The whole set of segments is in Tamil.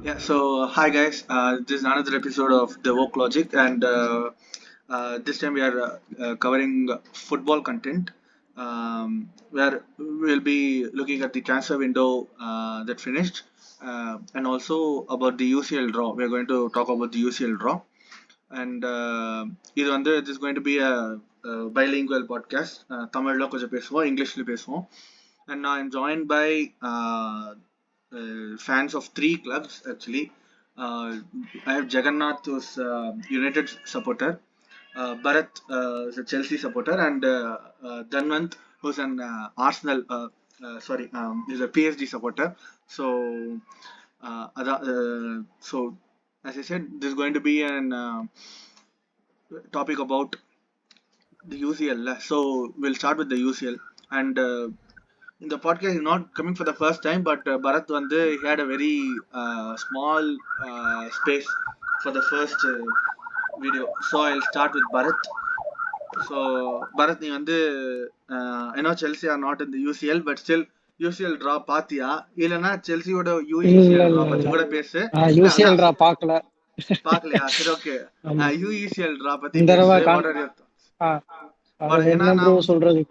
Hi guys. This is another episode of The Woke Logic, and this time we are covering football content, where we'll be looking at the transfer window that finished, and also about the UCL draw. We are going to talk about the UCL draw, and this is going to be a bilingual podcast. தமிழ்ல கொஞ்சம் பேசுவோம், இங்கிலீஷ்ல பேசுவோம். And now I'm joined by fans of three clubs actually. I have Jagannath, who's United supporter, Bharat is a Chelsea supporter, and Dhanwant, who's an Arsenal, is a PSG supporter. So, so as I said, this is going to be an topic about the UCL. So we'll start with the UCL, and in the podcast is not coming for the first time, but Bharat he had a very small space for the first video. So I'll start with Bharat. So Bharat, நீ I know Chelsea are not in the UCL, but still UCL draw பாத்தியா? இல்லனா செல்சியோட UECL draw பத்தி கூட பேசு. UCL draw பார்க்கலையா? சரி, ஓகே. UECL draw பத்தி பேசு. What are your thoughts? என்ன ப்ரோ சொல்றது?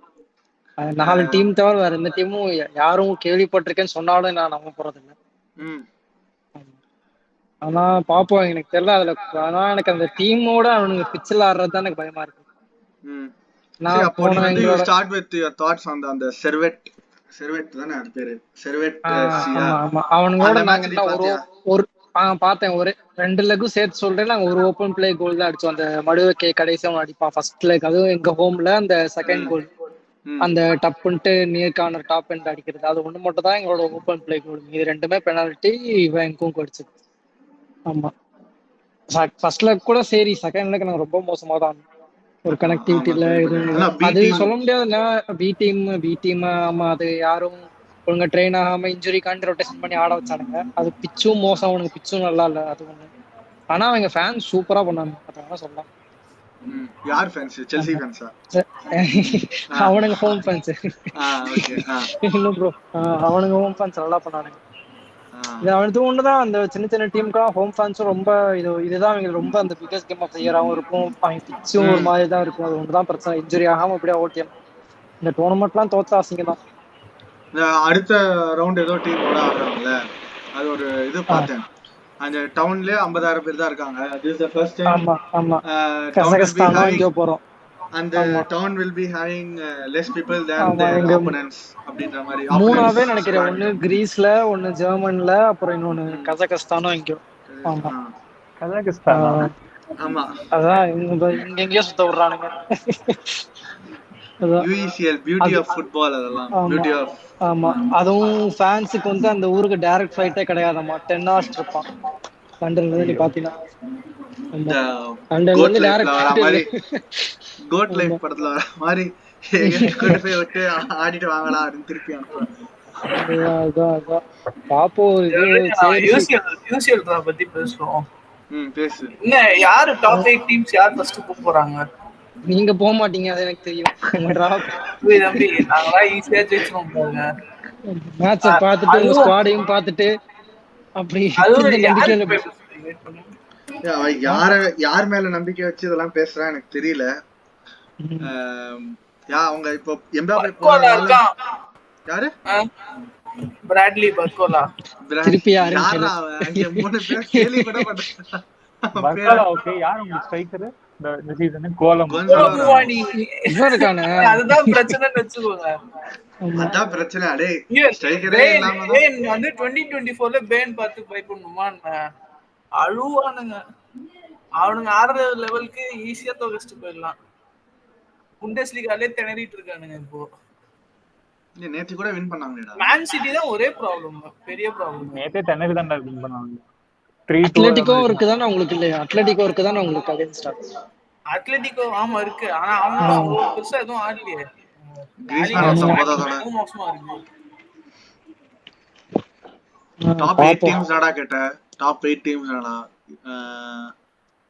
4 டீம் தவிர வேற எந்த டீமும் யாரும் கேள்விப்பட்டிருக்கேன்னு சொன்னாலும் நான் நம்ப போறது இல்லை. ஆனா பாப்போம், எனக்கு தெரியல அதுல. ஆனா எனக்கு அந்த டீமோட அவனுங்க பிச்சில் ஆடுறது தான் எனக்கு பயமா இருக்கு. Start with your thoughts on the Servette தானே அது பேரு, Servette. அவனுங்களோட நாங்க ஒரு பார்த்தேன், ஒரு 2 லெக்கும் சேர்த்து சொல்றேன். நாங்க ஒரு ஓப்பன் பிளே கோல் தான் அடிச்சோம். அந்த மடுவக்கே கடைசியா அடிப்பான் ஃபர்ஸ்ட் லெக், அதுவும் எங்க ஹோம்ல. அந்த செகண்ட் கோல் அந்த டப்புன்ட்டு நியர் கார்னர் டாப் அண்ட் அடிக்கிறது, அது ஒண்ணு மட்டும் தான் எங்களோட ஓப்பன் பிளே கோல். இது 2மே பெனால்ட்டி, இவன் எங்கும் அடிச்சது. ஆமா, ஃபர்ஸ்ட் லெக் கூட சரி, செகண்ட் லெக் நாங்க ரொம்ப மோசமா தான். ஒரு கனெக்டிவிட்டில அது சொல்ல முடியாதுல்ல. பி டீம் ஆமா, அது யாரும் ஒழுங்கா ட்ரெயின் ஆகாம இன்ஜுரி காண்டி ரொட்டேஷன் பண்ணி ஆட வச்சானுங்க. அது பிச்சும் மோசம், அவனுக்கு பிச்சும் நல்லா இல்ல, அது ஒண்ணு. ஆனா அவங்க ஃபேன்ஸ் சூப்பரா பண்ணாங்க, அதான் சொல்லலாம். யார் ஃபேன்ஸ்? செல்சி ஃபேன்ஸா? அவனுங்க ஹோம் ஃபேன்ஸ். ஓகே. இல்ல ப்ரோ, அவனுங்க ஹோம் ஃபேன்ஸ் நல்லா பண்ணானுங்க. இது அவனுக்கு ஒண்ணுதான், அந்த சின்ன சின்ன டீமுக்குலாம் ஹோம் ஃபேன்ஸும் ரொம்ப இதுதான் அவங்களுக்கு ரொம்ப அந்த பிகஸ்ட் கேம் ஆஃப் தி இயராகவும் இருக்கும். அவங்க பிச்சும் ஒரு மாதிரி தான் இருக்கும். அது ஒண்ணுதான் பிரச்சனை, இன்ஜுரி ஆகாம அப்படியே ஓட்டியம். இந்த டோர்னமெண்ட்லாம் தோத்தா அசிங்கம் தான். அடுத்த ரவுண்ட் ஏதோ டீம் கூட ஆடுறாங்கல்ல, அது ஒரு இது பார்த்தேன். அந்த டவுன்லயே 50,000 பேர் தான் இருக்காங்க. This is the first time. ஆமா கசகஸ்தான் இங்க போறோம். And the town will be having less people than their opponents அப்படின்ற மாதிரி. மூணாவே நினைக்கிறேன், ஒன்னு கிரீஸ்ல, ஒன்னு ஜெர்மன்ல, அப்புறம் இன்னொன்னு கசகஸ்தானும் இங்க. ஆமா, கசகஸ்தான். ஆமா, அதான் இங்க எங்கேயோ சுத்த விடுறானுங்க. UECL பியூட்டி ஆஃப் ஃபுட்பால், அதெல்லாம் பியூட்டி ஆஃப். ஆமா, அதுவும் ஃபேன்ஸுக்கு அந்த ஊருக்கு டைரக்ட் ஃபிளைட்டே கிடையாதாமா. 10 hours இருப்பான் லண்டன்ல இருந்து. நீ பாத்தீங்கன்னா லண்டன்ல இருந்து டைரக்ட் கோட் லைஃப் படத்துல வர மாதிரி கொண்டு போய் விட்டு ஆடிட்டு வாங்கடா அப்படின்னு திருப்பி அனுப்புவான். பாப்போம். UCL பத்தி பேசுவோம். பேசு. இல்ல, யாரு டாப் 8 டீம்ஸ் யார் ஃபர்ஸ்ட் போறாங்க? நீங்க போக மாட்டீங்க, அது எனக்கு தெரியும். தம்பி, நாங்களா ஈஸியா ஜெயிச்சிரோம் போங்க. மேட்சை பார்த்துட்டு உங்க ஸ்குவாடையும் பார்த்துட்டு அப்படி நம்பிக்கையில யார் மேல நம்பிக்கை வச்சு இதெல்லாம் பேசுறா எனக்கு தெரியல. அவங்க இப்போ எம்பாப்பே போறாங்க. யாரு? Bradley pergola. திருப்பி யாரு? அங்க 3 பேர் கேலி கூட பண்றாங்க. Pergola okay. யார் உங்க ஸ்ட்ரைக்கர் இந்த சீசன்? கோலமுவானி. இவர்கானே அதுதான் பிரச்சனைன்னு வெச்சுக்கோங்க. அதான் பிரச்சனை. டேய், ஸ்ட்ரைக்கரே இல்லாம வந்து 2024ல பேன் பார்த்து பை பண்ணுமா அழுவானுங்க. அவனுங்க ஆடுற லெவலுக்கு ஈஸியா தோக்கடிச்சு போயிடலாம். புண்டஸ்லீகாலே திணறிட்டு இருக்கானுங்க இப்போ. நேத்து கூட வின் பண்ணாங்கடா. மேன் சிட்டி தான் ஒரே ப்ராப்ளம், பெரிய ப்ராப்ளம். நேத்தே திணறி தான் வின் பண்ணாங்க. அட்லெட்டிகோ இருக்குதானே உங்களுக்கு? இல்லையா, அட்லெட்டிகோ இருக்குதானே உங்களுக்கு அகைன்ஸ்ட்? அட்லெட்டிகோ ஆமா இருக்கு, ஆனா அவங்க பெருசா எதுவும் ஆடலையே. மோசமா இருக்கு. டாப் 8 டீம்ஸ் நாடா கேட்ட. டாப் 8 டீம்ஸ் நாடா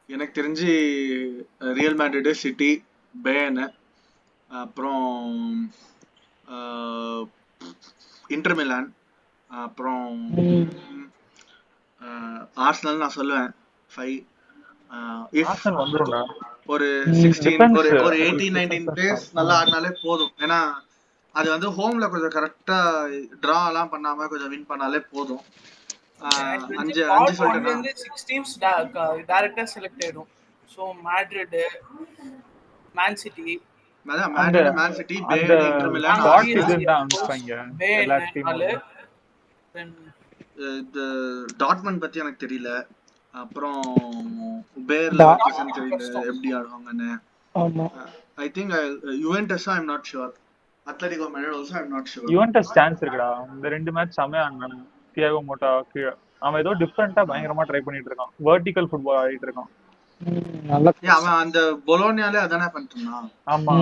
எனக்கு தெரிஞ்சு ரியல் மேட்ரிட், சிட்டி, பேயர்ன், அப்புறம் இன்டர் மிலான், அப்புறம் ஆர்சனல் நான் சொல்லுவேன் 5. இஃப் ஆர்சனல் வந்துரும்டா. ஒரு 16 Depends. ஒரு 18-19 பிளேயர்ஸ் நல்லா ஆடினாலே போதும். ஏன்னா அது வந்து ஹோம்ல கொஞ்சம் கரெக்டா டிரா எல்லாம் பண்ணாம கொஞ்சம் வின் பண்ணாலே போதும். எனக்கு 5 பார்ட் சொல்லிட்டேன்னா 1ல இருந்து 6 டீம்ஸ் டைரக்டா செலக்ட் ஆயிடும். சோ மேட்ரிட், மேன் சிட்டி, அதான் அந்த மேட்ரிட், மேன் சிட்டி, அந்த Bayern, inter Milan, spot PSG, Arsenal. இதுன்னு தான் அனுப்பிப்பாங்க எல்லா பேயர்ன், டீமும். then இது டாட்மண்ட் பத்தி எனக்கு தெரியல. அப்புறம் பேர் டா- லெவர்குசன் தெரியல எப்படி ஆடுவாங்கன்னு. ஆமா I think Juventus I am not sure. Atletico Madrid also I am not sure. Juventus chance இருக்குடா. இந்த 2 மேட்ச் செமையா ஆடினாங்க. தியாகோ மோட்டா அவன் ஏதோ டிஃப்ரெண்டா பயங்கரமா ட்ரை பண்ணிட்டு இருக்கான். வெர்டிகல் ஃபுட்பால் ஆடிட்டு இருக்கான். நல்ல அவன் அந்த பொலோனியாலே அதானே பண்ணிட்டு இருந்தான். ஆமா,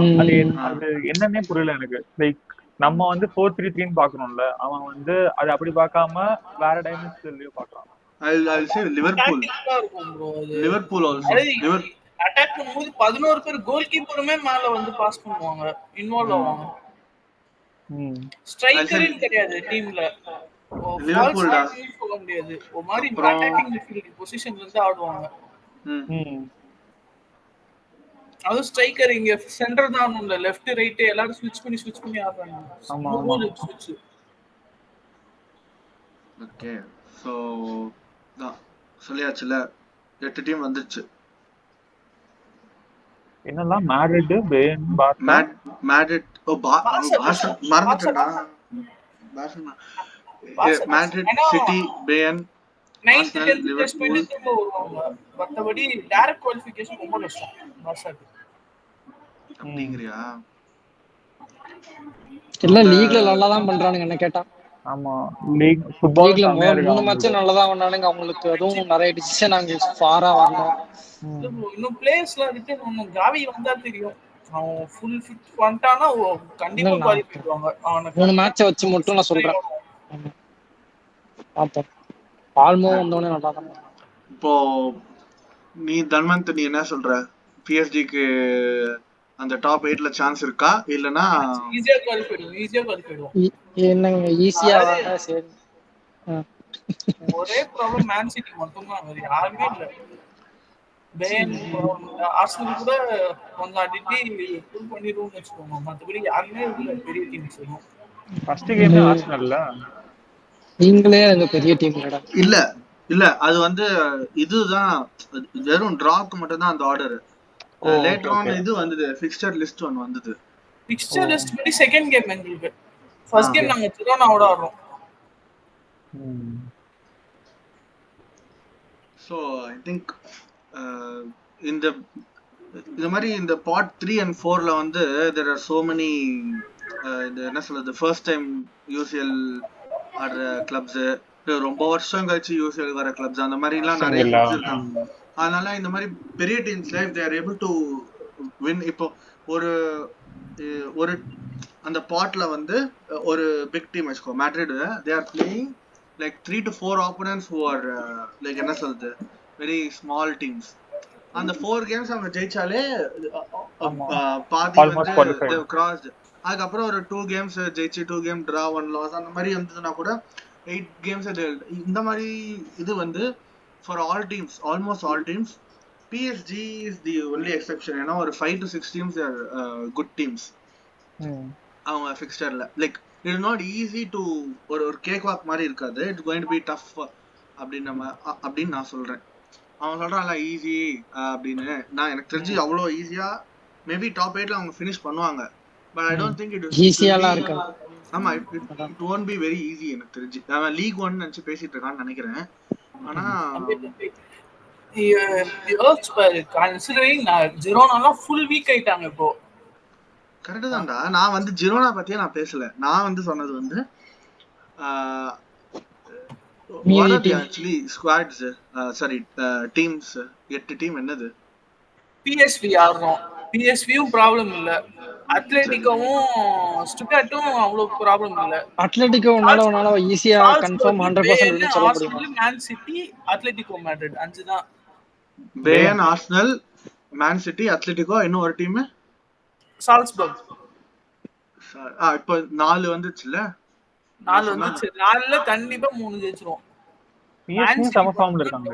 அது என்னன்னே புரியல எனக்கு. லைக் நம்ம வந்து 4-3-3 பாக்குறோம்ல, அவன் வந்து அது அப்படி பார்க்காம வேற டைமென்ஷன்லயோ பாக்குறான். I'll say Liverpool. டாக்டிக்கலா இருக்கும் bro அது. Liverpool also. அட்டாக் பண்ணும்போது 11 பேர் கோல் கீப்பருமே மேல வந்து பாஸ் பண்ணுவாங்க, இன்வால்வ் ஆவாங்க. ஸ்ட்ரைக்கரின் கிடையாது டீம்ல. Liverpool டா சொல்ல முடியாது. ஒரு மாதிரி அப்புறம் அட்டாக்கிங் மிட்ஃபீல்ட் பொசிஷன்ல இருந்து ஆடுவாங்க. அது ஸ்ட்ரைக்கர் இங்க சென்டர் தான் இல்ல, லெஃப்ட் ரைட் எல்லாரும் ஸ்விட்ச் பண்ணி ஆடுறாங்க. ஆமா ஸ்விட்ச். ஓகே சோ தான் சொல்லியாச்சுல, 8 டீம் வந்துச்சு. என்னெல்லாம் மேட்ரிட், பேயர்ன், பார்சா, மேட்ரிட் மறந்துட்டேன்டா. Madrid, City, Bayern, 9th Arsenal, 10th test பண்ணி லிவர்பூல். திரும்ப வருவாங்க. மத்தபடி டைரக்ட் குவாலிஃபிகேஷன் ரொம்ப கஷ்டம் பார்சாக்கு. அப்படிங்கறியா? இல்ல லீக்ல நல்லா தான் பண்றானுங்க என்ன கேட்டா. ஆமா, லீக் ஃபுட்பால் லீக்ல செமையா இருக்கு. 3 மேட்ச் நல்லா தான் பண்ணானுங்க. அவங்களுக்கு அதுவும் நிறைய டிசிஷன் அங்க ஃபாரா வரணும். இன்னும் பிளேயர்ஸ்லாம் ரிட்டர்ன் பண்ணனும். காவி வந்தா தெரியும். அவன் ஃபுல் ஃபிட் பண்ணிட்டானா கண்டிப்பா குவாலிஃபை பண்ணுவாங்க. அவனுக்கு 3 மேட்ச் வச்சு மட்டும் நான் சொல்றேன். பாப்போம். ஆல்மோ வந்தோனே நல்லா தான். இப்போ நீ தன்வந்த் நீ என்ன சொல்ற? PSG-க்கு அந்த டாப் 8ல சான்ஸ் இருக்கா இல்லனா ஈஸியா குவாலிஃபை என்னங்க ஈஸியா சரி. ஒரே ப்ராப்ளம் மேன் சிட்டி மட்டும் தான், வேற யாருமே இல்ல. பேயர்ன் ஆர்சனல் கூட கொஞ்சம் அடிட்டி புல் பண்ணிடுவோம்னு வெச்சுக்கோங்க. மத்தபடி யாருமே இல்ல பெரிய டீம்ஸ். ஃபர்ஸ்ட் கேமே ஆர்சனல்ல. நீங்களே அங்க பெரிய டீம் இல்ல அது வந்து இதுதான் வெறும் டிராக்கு மட்டும் தான் அந்த ஆர்டர். லேட்டர் ஆன் இது வந்தது, ஃபிக்ஸ்சர் லிஸ்ட் ஒன்னு வந்தது. ஃபிக்ஸ்சர் லிஸ்ட் படி செகண்ட் கேம் எங்களுக்கு. ஃபர்ஸ்ட் கேம் நாங்க ஜிரோனாவோட ஆடுறோம். So I think இந்த மாதிரி இந்த பார்ட் 3 and 4ல வந்து there are so many இந்த என்ன சொல்றது ஃபர்ஸ்ட் டைம் UCL ஆடுற கிளப்ஸ், ரொம்ப வருஷம் கழிச்சு UCL வர கிளப்ஸ், அந்த மாதிரி எல்லாம் நிறைய கிளப்ஸ் இருக்காங்க. அதனால இந்த மாதிரி பெரிய டீம்ஸ்ல if they are able to win, இப்போ ஒரு அந்த பார்ட்ல வந்து ஒரு பிக் டீம் வச்சுக்கோ Madrid, they are playing like 3 to 4 opponents who are like என்ன சொல்றது very small teams. அந்த 4 games அவங்க ஜெயிச்சாலே பாதி வந்து crossed. அதுக்கப்புறம் ஒரு 2 games ஜெயிச்சு 2 game draw 1 loss அந்த மாதிரி இருந்ததுன்னா கூட 8 games இந்த மாதிரி இது வந்து for all teams, almost all teams. PSG is the only exception. ஏன்னா ஒரு 5 to 6 teams are good teams. அவங்க ஃபிக்ஸ்டர்ல like it is not easy to ஒரு கேக் வாக் மாதிரி இருக்காது. it's going to be tough அப்படின்னு நான் சொல்றேன். அவன் சொல்றான்ல ஈஸி அப்படின்னு, நான் எனக்கு தெரிஞ்சு அவ்வளோ ஈஸியா மேபி டாப் 8ல அவங்க ஃபினிஷ் பண்ணுவாங்க. But I don't think it ஈஸியாலாம் இருக்கு. ஆமா, it won't be very easy எனக்கு தெரிஞ்சு. நான் லீக் 1 நினைச்சு பேசிட்டு இருக்கான்னு நினைக்கிறேன். ஆனா கன்சிடரிங் ஜிரோனாலாம் ஃபுல் வீக் ஆயிட்டாங்க இப்போ. கரெக்ட் தான்டா. நான் வந்து ஜிரோனா பத்தியே நான் பேசல. நான் வந்து சொன்னது வந்து actually squads, sorry teams, 8 team என்னது PSV ஆடுறோம். PSVயும் ப்ராப்ளம் இல்ல, அத்லெட்டிகோவும் ஸ்டுட்கார்ட்டும் அவ்வளவு ப்ராப்ளம் இல்ல. அத்லெட்டிகோனால ஈஸியா கன்ஃபார்ம் 100% சொல்ல முடியும். மேன் சிட்டி, அத்லெட்டிகோ மேட்ரிட் 5 தான். Bayern, Arsenal, man city, Atletico, இன்னும் ஒரு டீம் சால்ஸ்பர்க். இப்போ 4 வந்துச்சுல. 4 வந்துச்சு. 4ல கண்டிப்பா 3 ஜெயிச்சிரும். பிஎஸ்வி சம ஃபார்ம்ல இருக்காங்க.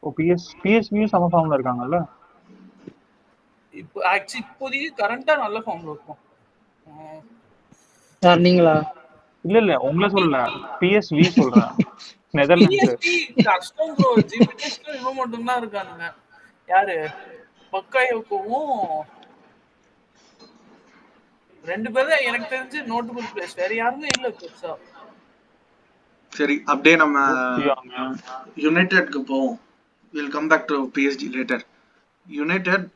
ஓ பிஎஸ்வியும் சம ஃபார்ம்ல இருக்காங்கல்ல. இப்போ ஆக்சுவலி இப்போதைக்கு கரண்டா நல்ல ஃபார்ம்ல இருக்கும். நீங்களா? இல்ல உங்களை சொல்லல, பிஎஸ்வி சொல்றேன். நெதர்லாண்ட்ஸ் கஷ்டம் ப்ரோ. ஜிபிஎஸ்ல இவன் மட்டும் தான் இருக்கானுங்க. யாரு? பக்காயோவும் ரெண்டு பேரும் எனக்கு தெரிஞ்சு நோட்டபிள் பிளேஸ். வேற யாருமே இல்ல பெருசா. சரி, அப்படியே நம்ம யுனைடெட்க்கு போவோம். Will come back to PSG later. United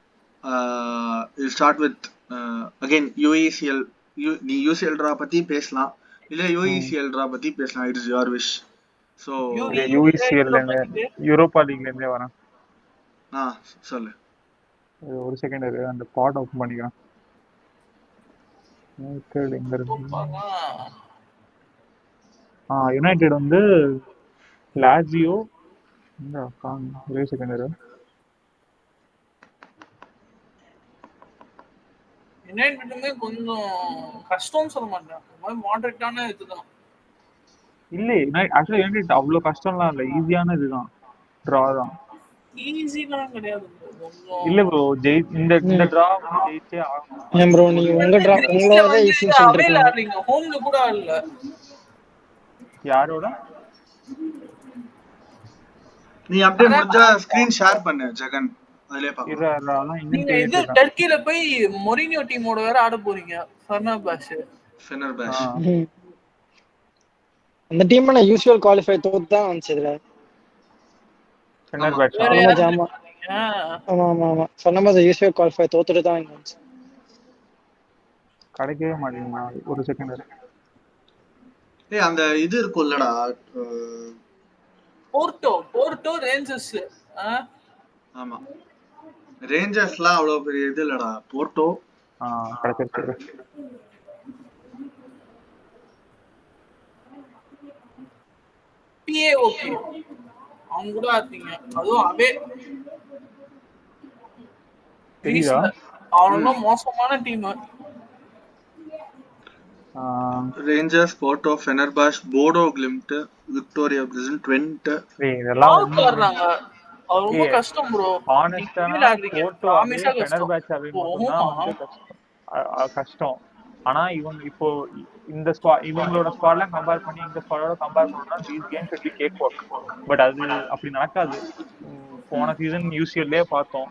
will start with again UECL. நீ UCL டிரா பத்தி பேசலாம், இல்ல UECL டிரா பத்தி பேசலாம். It is your wish. So UECL Europa லீக்ல இருந்தே வரேன். சொல்லு. ஒரு செகண்ட் இரு, அந்த பாட் ஓபன் பண்ணிக்கிறேன். யுனைடெட் வந்து லாசியோ, ஒரே செகண்ட் இரு. யுனைடெட்டுமே கொஞ்சம் கஷ்டம்னு சொல்ல மாட்டேன், மாடரேட்டான இதுதான். இல்ல ஆக்சுவலா யுனைடெட் அவ்வளவு கஷ்டம்லாம் இல்ல, ஈஸியான இதுதான், டிரா தான். ஈஸிலாம் கிடையாது இல்ல ப்ரோ, இந்த டிரா ஜெயிச்சே ஆகணும். ஏன் ப்ரோ நீங்க உங்க டிரா உங்களோட ஈஸின்னு சொல்றீங்க? ஹோம்ல கூட இல்ல. யாரோட? நீ அப்படியே முடிஞ்சா ஸ்கிரீன் ஷேர் பண்ணு ஜெகன், அதிலே பாக்கலாம். நீங்க இது டர்க்கில போய் மொரினியோ டீமோட வேற ஆட போறீங்க. ஃபெனர்பாஷ். அந்த டீம் நான் யூசுவல் குவாலிஃபை தோத்து தான் வந்துச்சுல. ஃபெனர்பாஷ். ஆமா ஆமா ஆமா ஆமா ஃபெனர்பாஷ் யூசுவல் குவாலிஃபை தோத்துட்டு தான் இங்க வந்துச்சு. கிடைக்கவே மாட்டேங்குமா, ஒரு செகண்ட் இரு. ஏய் அந்த இது இருக்குல்லடா, போர்ட்டோ ரேஞ்சர்ஸ். ஆமா, ரேஞ்சர்ஸ்லாம் அவ்வளவு பெரிய இது இல்லடா. போர்ட்டோ கிடைச்சிருச்சு. பிஏ ஓகே, அவங்க கூட ஆத்தீங்க. அதுவும் அவே தெரியுதா? அவனும் மோசமான team. Rangers, Porto, Fenerbahce, Bodo Glimt, Viktoria Plzen, Twente. இதெல்லாம் வர்றாங்க. அது ரொம்ப கஷ்டம் ப்ரோ. ஹானஸ்டா போர்ட்டோ ஃபெனர்பாஷ் அவே கஷ்டம். ஆனா இவங்க இப்போ இந்த இவங்களோட ஸ்குவாட்லாம் கம்பேர் பண்ணி இந்த ஸ்குவாடோட கம்பேர் பண்ணா these games should be cake walk. But அது அப்படி நடக்காது. போன சீசன் UCLலே பார்த்தோம்,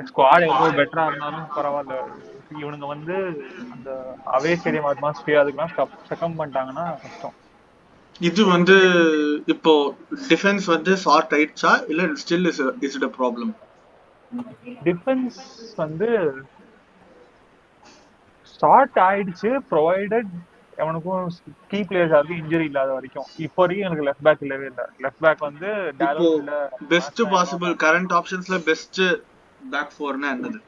ஸ்குவாட் எவ்வளவு பெட்டரா இருந்தாலும் பரவாயில்ல, இவனுங்க வந்து அந்த அவே ஸ்டேடியம் அட்மாஸ்பியர் அதுக்கெல்லாம் சக்கம் பண்ணிட்டாங்கன்னா கஷ்டம். இது வந்து இப்போ டிஃபென்ஸ் வந்து சார்ட் ஆயிடுச்சா இல்ல still is it a problem? Defence வந்து ஸ்டார்ட் ஆயிடுச்சு, ப்ரொவைடட் அவனுக்கும் கீ பிளேயர்ஸ் யாருக்கும் இன்ஜுரி இல்லாத வரைக்கும். இப்போ வரைக்கும் எனக்கு லெஃப்ட் பேக் இல்லவே இல்லை. லெஃப்ட் பேக் வந்து பெஸ்ட் பாசிபிள் கரண்ட் ஆப்ஷன்ஸ்ல பெஸ்ட் பேக் ஃபோர்னா என்னது?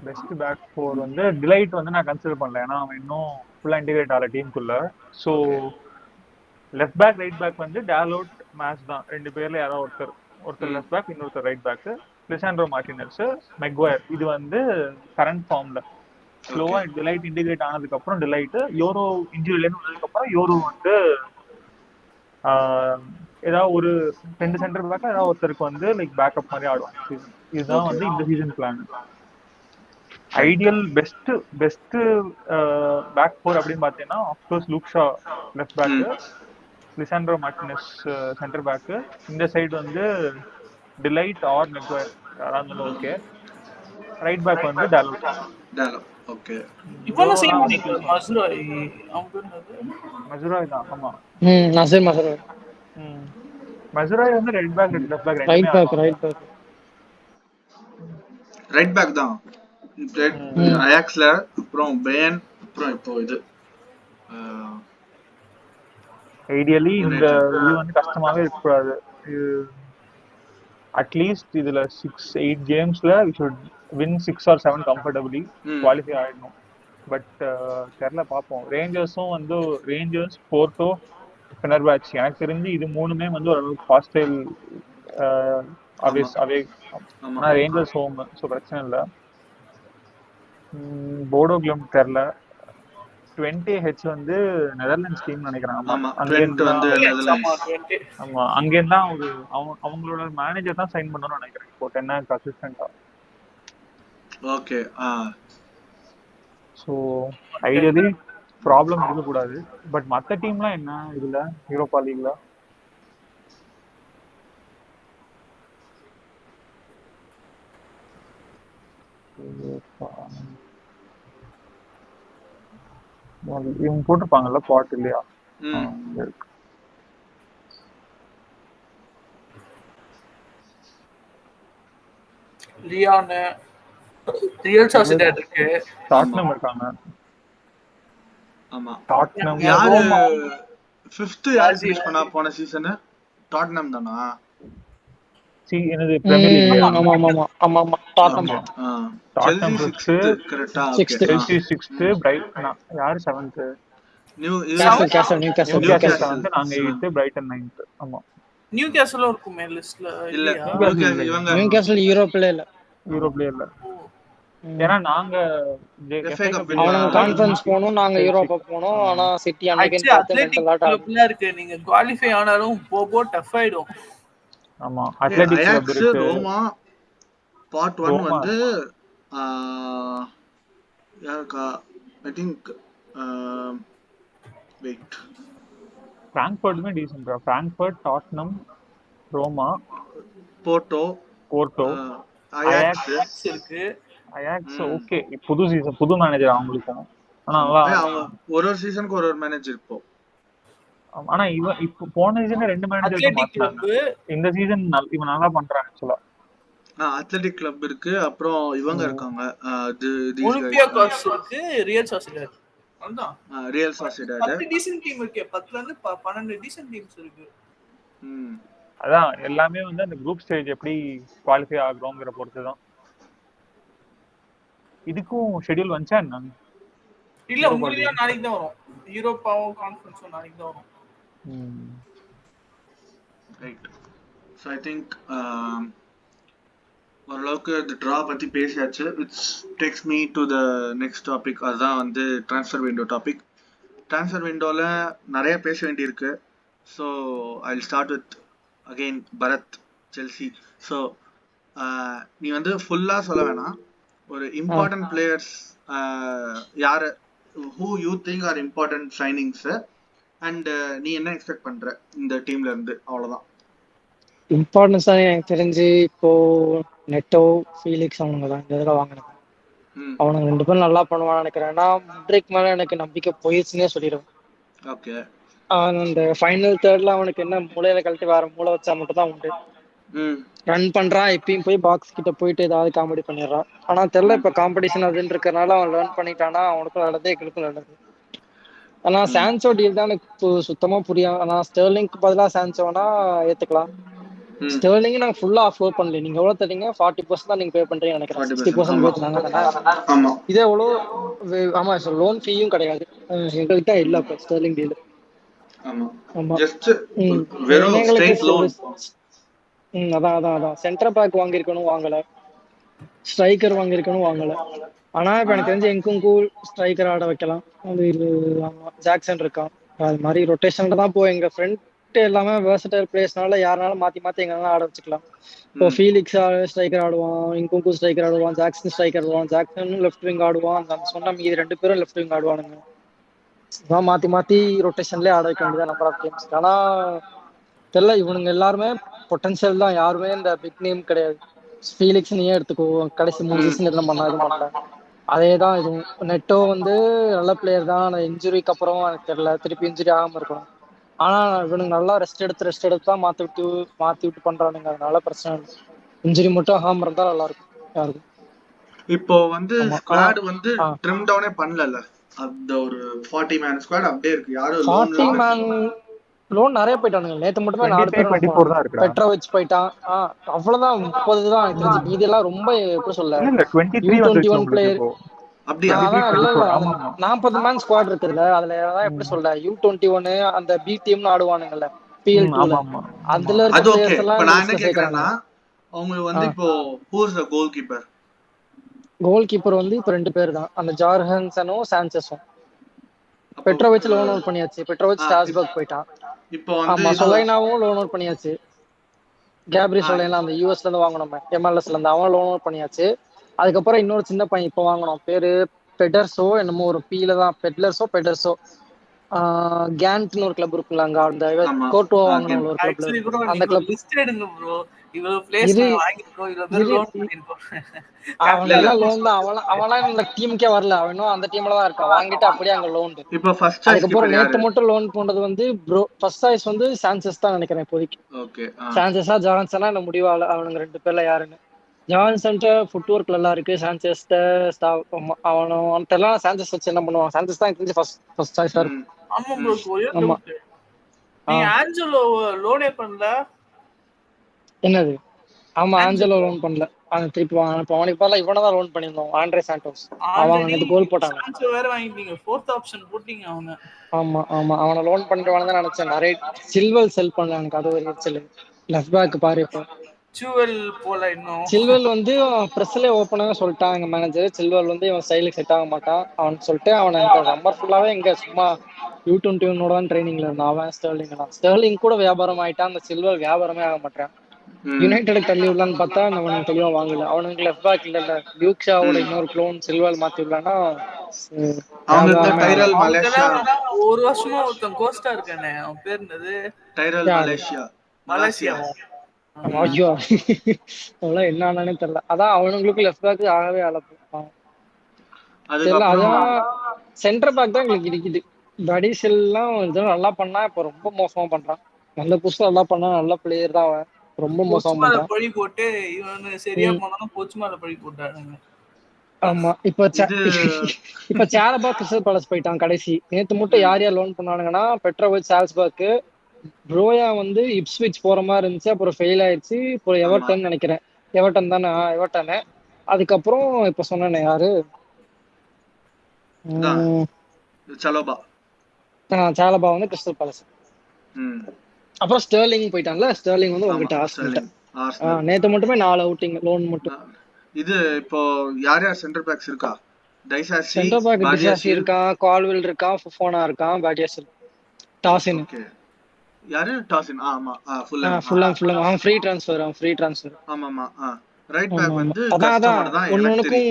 பெஸ்ட் பேக் ஃபோர் வந்து டிலைட் வந்து நான் கன்சிடர் பண்ணல, ஏன்னா அவன் இன்னும் ஃபுல்லா இன்டிகிரேட் ஆகல டீமுக்குள்ள. So left back right back வந்து டேலோட் மேட்ச் தான், ரெண்டு பேர்ல யாராவது ஒருத்தர் லெஃப்ட் பேக், இன்னொருத்தர் right back. Lisandro Martinez, Maguire, இது வந்து கரண்ட் ஃபார்ம்ல. ஸ்லோவா டிலைட் இன்டிகிரேட் ஆனதுக்கு அப்புறம் டிலைட் யோரோ இன்ஜுரியில இருந்து வந்ததுக்கு அப்புறம் யோரோ வந்து ஏதாவது ஒரு 2 சென்டர் பேக் ஏதாவது ஒருத்தருக்கு வந்து லைக் பேக்கப் மாதிரி ஆடுவாங்க. இதுதான் வந்து இந்த season plan. Ideal best back four அப்படின்னு பார்த்தீங்கன்னா of course Luke Shaw left back, Lisandro Martinez centre back, இந்த சைடு வந்து டிலைட் ஆர் மெக்வயர் யாராவது ஓகே. ரைட் பேக் வந்து டேலோ. ஓகே, இவன சேம் பண்ணிக்கலாம். மசுராய் தான். ஆமா, நசீர் மசுராய். மசுராய் வந்து right back left back right back தான். அயாக்ஸ்ல அப்புறம் பேன், அப்புறம் இப்போ இது ஐடியலி இந்த இது வந்து கஷ்டமாவே இருக்கக்கூடாது. அட்லீஸ்ட் இதுல 6-8 கேம்ஸ்ல we should win 6 or 7 comfortably, qualify ஆயிடணும். பட் தெரியல, பார்ப்போம். ரேஞ்சர்ஸ், போர்ட்டோ, ஃபெனர்பாச், எனக்கு தெரிஞ்சு இது மூணுமே வந்து ஓரளவுக்கு ஹாஸ்டைல் அவே. ஆனா ரேஞ்சர்ஸ் ஹோம், ஸோ பிரச்சனை இல்லை. போடோ கிளம் தெரியல. 20H வந்து நெதர்லாண்ட்ஸ் டீம் நினைக்கிறேன். ஆமா ஆமா அங்க 20 இருந்து தான் வந்து ஆமா நெதர்லாண்ட்ஸ். 20. ஆமா அங்க இருந்து தான் அவங்களோட மேனேஜர் தான் சைன் பண்ணணும்னு நினைக்கிறேன் இப்போ 10 அசிஸ்டண்டா. ஓகே. ஸோ ஐடியலி ப்ராப்ளம் இருக்கக்கூடாது. பட் மற்ற டீம்லாம் என்ன இதுல யூரோப்பா லீக்ல இவங்க போட்டிருப்பாங்கல்ல பாட் இல்லையா? இங்க இருக்கு. லியான், ரியல் சொசைடட் இருக்கு. டாட்னம் இருக்காங்க. ஆமா. டாட்னம் யாரு ரோமா, 5th யார் ஃபினிஷ் பண்ணா போன சீசன்? டாட்னம் தானா? என்னது பிரீமியர் லீக்லயா? ஆமா ஆமா ஆமா ஆமா ஆமா டாட்னம். செல்சி டாட்னம் 6th கரெக்ட்டா? ஓகே. செல்சி 6th, பிரைட்டன் யாரு 7th? கேசல் நியூகாசல் நியூகாசல் 7th, நாங்க 8th, பிரைட்டன் 9th. ஆமா நியூ கேசலும் இருக்குமே லிஸ்ட்ல இல்ல இல்லையா? இவங்க நியூகாசல் யூரோப்ல இல்ல. யூரோப்லயே இல்ல. ஏன்னா நாங்க FA Cup அவனுங்க கான்ஃபரன்ஸ் போனோம், நாங்க யூரோப்பா போனோம். ஆனா சிட்டி அன்னைக்குன்னு பார்த்து அத்லெட்டிக் மென்டல் ஆட்டா கிளப்ல இருக்கு. நீங்க குவாலிஃபை ஆனாலும் போபோ டஃப் ஆயிடும். ஆமா அத்லெட்டிக் கிளப் அயாக்ஸ், இருக்கு. ரோமா பார்ட் 1 வந்து யாருக்கா ஐ திங்க் வெயிட் பிராங்க்ஃபர்ட்மே டீசன்ட்ரா. Frankfurt, Tottenham, Roma, Porto, Ajax இருக்கு. Ajax okay. புது சீசன் புது மேனேஜர் அவங்களுக்கும். ஆனா நல்லா அவங்க ஒரு சீசனுக்கு ஒரு மேனேஜர் இப்போ. ஆனா இப்போ போன சீசன் 2 மேனேஜர் அத்லெட்டிக் கிளப், மாத்தினாங்க. இந்த சீசன் இவன் நல்லா பண்றான் ஆக்சுவலா. அத்லெட்டிக் கிளப் இருக்கு. அப்புறம் இவங்க இருக்காங்க ஒலிம்பியாகோஸ் இருக்கு, ரியல் சொசைடட். அதான் ரியல் சொசைடட். 10 டீசன்ட் டீம் இருக்கு. 10ல இருந்து 12 டீசன்ட் டீம்ஸ் இருக்கு. அதான் எல்லாமே வந்து அந்த குரூப் ஸ்டேஜ் எப்படி குவாலிஃபை ஆகுறோங்கிற பொறுத்து தான். இதுக்கும் ஷெட்யூல் வந்துச்சா என்ன? இல்ல உங்களுக்கு நாளைக்கு தான் வரும். யூரோப்பாவும் கான்ஃபரன்ஸும் நாளைக்கு தான் வரும். ரைட். ஸோ ஐ திங்க் ஓரளவுக்கு இந்த ட்ரா பற்றி பேசியாச்சு. It's takes me to the next topic. அதுதான் வந்து ட்ரான்ஸ்ஃபர் விண்டோ டாபிக். ட்ரான்ஸ்ஃபர் விண்டோவில் நிறைய பேச வேண்டியிருக்கு. So I will start with again Bharath, Chelsea. So நீ வந்து ஃபுல்லாக சொல்ல வேணாம், ஒரு இம்பார்ட்டன்ட் பிளேயர்ஸ் யார், who you think are important signings and நீ என்ன எக்ஸ்பெக்ட் பண்ற இந்த டீம்ல இருந்து? அவ்வளவுதான். இம்பார்ட்டன்ஸ் தான் எனக்கு தெரிஞ்சு இப்போ நெட்டோ, ஃபீலிக்ஸ் அவனுங்க தான் இந்த தடவை வாங்கினது. அவனுங்க 2 பேரும் நல்லா பண்ணுவான்னு நினைக்கிறேன். ஏன்னா முட்ரிக் மேல எனக்கு நம்பிக்கை போயிடுச்சுன்னே சொல்லிடுவேன். ஓகே. அந்த ஃபைனல் தேர்ட்ல அவனுக்கு என்ன மூளையில கழட்டி வேற மூளை வச்சா மட்டும் தான் உண்டு. ரன் பண்றான், எப்பயும் போய் பாக்ஸ் கிட்ட போயிட்டு ஏதாவது காமெடி பண்ணிடுறான். ஆனா தெரியல, இப்ப காம்படிஷன் அப்படின்னு இருக்கறனால அவன் லேர்ன் பண்ணிட்டானா அவனுக்கும் நல்லதே எங்களுக்கும் நல்லது. ஆனா சான்சோ டீல் தான் எனக்கு சுத்தமா புரியும். ஆனா ஸ்டெர்லிங்க்கு பதிலா சான்சோனா ஏத்துக்கலாம். ஸ்டெர்லிங் நாங்க ஃபுல்லா ஆஃப்லோட் பண்ணல. நீங்க எவ்வளவு தரீங்க? 40% தான் நீங்க பே பண்றீங்க நினைக்கிறேன். 60% பே பண்ணாங்க. இதே எவ்வளவு? ஆமா, லோன் ஃபீயும் கிடையாது எங்களுக்கு தான் இல்ல. இப்ப ஸ்டெர்லிங் டீல் அதான் சென்டர் பேக் வாங்கிருக்கணும், வாங்கல. ஸ்ட்ரைக்கர் வாங்கிருக்கணும், வாங்கல. ஆனா இப்ப எனக்கு தெரிஞ்சு எங்குங்கு ஸ்ட்ரைக்கர் ஆட வைக்கலாம். அது ஜாக்சன் இருக்கான். அது மாதிரி ரொட்டேஷன் தான் போ. எங்க ஃப்ரெண்ட் எல்லாமே வெர்சடைல் பிளேயர்ஸ்னால யாருனாலும் மாத்தி எங்கனாலும் ஆட வச்சுக்கலாம். இப்போ ஃபீலிக்ஸ் ஸ்ட்ரைக்கர் ஆடுவான், இங்குங்கு ஸ்ட்ரைக்கர் ஆடுவான், ஜாக்சன் ஸ்ட்ரைக்கர் ஆடுவான், ஜாக்சனும் லெஃப்ட் விங் ஆடுவான். சொன்ன மீதி 2 பேரும் லெஃப்ட் விங் ஆடுவானுங்க. மாத்தி ரொட்டேஷன்லயே ஆட வைக்க வேண்டியதான் நம்பர் ஆஃப் கேம்ஸ். ஆனா தெரியல, இவனுங்க எல்லாருமே பொட்டன்ஷியல் தான், யாருமே இந்த பிக் நேம் கிடையாது. ஃபீலிக்ஸ் நீயே எடுத்துக்கோ, கடைசி 3 சீசன் எதுவும் பண்ணல. அதேதான் இதுவும். நெட்டோ வந்து நல்ல பிளேயர் தான். இன்ஜுரிக்கு அப்புறம் எனக்கு தெரியல, திருப்பி இன்ஜுரி ஆகாம இருக்கணும். ஆனா இவனுங்க நல்லா ரெஸ்ட் எடுத்து தான் மாத்தி விட்டு பண்றானுங்க. அதனால பிரச்சனை இல்லை. இன்ஜுரி மட்டும் ஆகாம இருந்தா நல்லா இருக்கும் யாருக்கும். இப்போ வந்து ஸ்குவாட் வந்து ட்ரிம் டவுனே பண்ணல. அந்த ஒரு 40 மேன் ஸ்குவாட் அப்படியே இருக்கு. யாரும் 40 மேன் லோன் நிறைய போயிட்டானுங்க. நேத்து மட்டுமே 4 பேர் பெட்ரோவிச் போயிட்டான். அவ்வளவுதான் 30 தான் எனக்கு தெரிஞ்சு. மீதி எல்லாம் ரொம்ப எப்படி சொல்ல, U21 பிளேயர். 40 மேன் ஸ்குவாட் இருக்குல்ல, அதுல எப்படி சொல்ல, U21 அந்த பி டீம்னு ஆடுவானுங்கல்ல, PL2 அதுல இருக்க பிளேயர்ஸ் எல்லாம். நான் என்ன கேக்குறேன்னா, அவங்க வந்து இப்போ who's the goalkeeper வந்து இப்ப 2 பேர் தான், அந்த ஜார்ஹன்சனும் சான்சஸும். பெட்ரோவிச் லோன் அவுட் பண்ணியாச்சு. பெட்ரோவிச் ஸ்ட்ராஸ்பர்க் போயிட்டான். இப்போ வந்து ஆமா, சொலைனாவும் லோன் அவுட் பண்ணியாச்சு. கேப்ரி சொலைனா அந்த யூஎஸ்ல இருந்து வாங்கணும், MLS ல இருந்து, அவன் லோன் அவுட் பண்ணியாச்சு. அதுக்கப்புறம் இன்னொரு சின்ன பையன் இப்போ வாங்கணும், பேரு பெடர்ஸோ என்னமோ ஒரு பீல தான், பெடர்ஸோ கேண்ட்னு ஒரு கிளப் இருக்குல்ல அங்க, அந்த கோர்ட்டோ வாங்கணும் ஒரு கிளப்ல, அந்த கிளப் லிஸ்ட் எடுங்க ப்ரோ. இவ்வளவு பிளேஸ் வாங்கிருக்கோம், இவ்வளவு பேர் லோன் பண்ணிருக்கோம். அவனெல்லாம் லோன் தான். அவன்லாம் இந்த டீமுக்கே வரல, அவனும் அந்த டீம்ல தான் இருக்கான், வாங்கிட்டு அப்படியே அங்க லோன். இப்போ ஃபர்ஸ்ட் சாய்ஸ் அதுக்கப்புறம் நேத்து மட்டும் லோன் போனது வந்து ப்ரோ ஃபர்ஸ்ட் சாய்ஸ் வந்து சான்சஸ் தான் நினைக்கிறேன் இப்போதைக்கு. ஓகே, சான்சஸா ஜான்சனா என்ன முடிவால, அவனுங்க ரெண்டு பேர்ல யாருன்னு. ஜான்சன்ட்ட ஃபுட்வொர்க் நல்லா இருக்கு, சான்சஸ்ட அவனெல்லாம் சான்சஸ் வச்சு என்ன பண்ணுவான்? சான்சஸ் தான் எனக்கு ஃபர்ஸ்ட் சாய்ஸா இருக்கு. ஆமா ப்ரோ, ஆமா. நீ ஆஞ்சலோ லோனே பண்ணல? என்னது? ஆமா, ஆஞ்சலோ லோன் பண்ணல, அவன் திருப்பி அவனுக்கு பதிலா இவனதான் லோன் பண்ணிருந்தோம், ஆண்ட்ரே சாண்டோஸ். அவன் நேத்து கோல் போட்டாங்க. சான்சோ வேற வாங்கிட்டீங்க, ஃபோர்த் ஆப்ஷன் போட்டீங்க அவங்க. ஆமா ஆமா, அவனை லோன் பண்ணிடுவானு தான் நினைச்சேன். நிறைய சில்வல் செல் பண்ணல, எனக்கு அது ஒரு எரிச்சல். லெஃப்ட் பேக் பாரு, இப்போ சில்வல் போல இன்னும். சில்வல் வந்து பிரஸ்ல ஓப்பனாக சொல்லிட்டான் எங்க மேனேஜர், சில்வல் வந்து இவன் ஸ்டைலுக்கு செட் ஆக மாட்டான் அவன் சொல்லிட்டு, அவனை சம்மர் ஃபுல்லாவே இங்க சும்மா U21 தான் ட்ரைனிங்ல இருந்தான். அவன் ஸ்டெர்லிங் கூட வியாபாரம் ஆயிட்டான், அந்த சில்வர் வியாபாரமே ஆக மாட்டான். யுனைடெட் தள்ளி விடலான்னு பார்த்தா அவனுக்கு தெளிவா வாங்கல. அவனுக்கு லெஃப்ட் பேக் இல்ல, லியூக்ஷாவோட இன்னொரு க்ளோன் சில்வர் மாத்தி விடலான்னா ஒரு வருஷமா ஒருத்தன் கோஸ்டா இருக்கானே, அவன் பேர் என்னது? Diurnal Malaysia. ஐயோ, அவ்வளவு என்ன ஆனானே தெரியல. அதான் அவனுங்களுக்கு லெஃப்ட் பேக் ஆகவே அழப்பான். அதான் சென்டர் பேக் தான் எங்களுக்கு இருக்குது. படிஷல் எல்லாம் நல்லா பண்ணா, இப்ப ரொம்ப மோசமா பண்றான். நல்ல புதுசா நல்லா பண்ணா, நல்ல பிளேயர் தான் அவன், ரொம்ப மோசமா பண்றான். பழி போட்டு இவன் சரியா போனாலும் போச்சு மேல பழி போட்டாங்க. ஆமா, இப்ப சாலபா கிறிஸ்டல் பேலஸ் போயிட்டான் கடைசி. நேத்து மட்டும் யார் யார் லோன் பண்ணானுங்கன்னா, பெட்ரோவிச் சால்ஸ்பர்க், ப்ரோயா வந்து இப்ஸ்விச் போற மாதிரி இருந்துச்சு, அப்புறம் ஃபெயில் ஆயிடுச்சு. இப்போ எவர்டன் நினைக்கிறேன், எவர்டன் தானே, எவர்டனு. அதுக்கப்புறம் இப்ப சொன்னேன் யாரு, சாலபா வந்து கிறிஸ்டல் பேலஸ். அப்புறம் ஸ்டெர்லிங் போயிட்டான்ல, ஸ்டெர்லிங் வந்து உங்ககிட்ட ஆர்சனல். நேத்து மட்டுமே 4 அவுட்டிங் லோன் மட்டும். இது இப்போ யார் யார் சென்டர் பேக்ஸ் இருக்கா? சென்டர் பேக் டிசாசி இருக்கான், கால்வில் இருக்கான், ஃபுஃபோனா இருக்கான், பாடியாஸ், டாசின். யாரு? டாசின். ஆமா, ஃபுல்லம் அவன் ஃப்ரீ ட்ரான்ஸ்ஃபர். ஆமாமா. ரைட் பேக் வந்து அதான் ஒண்ணுக்கும்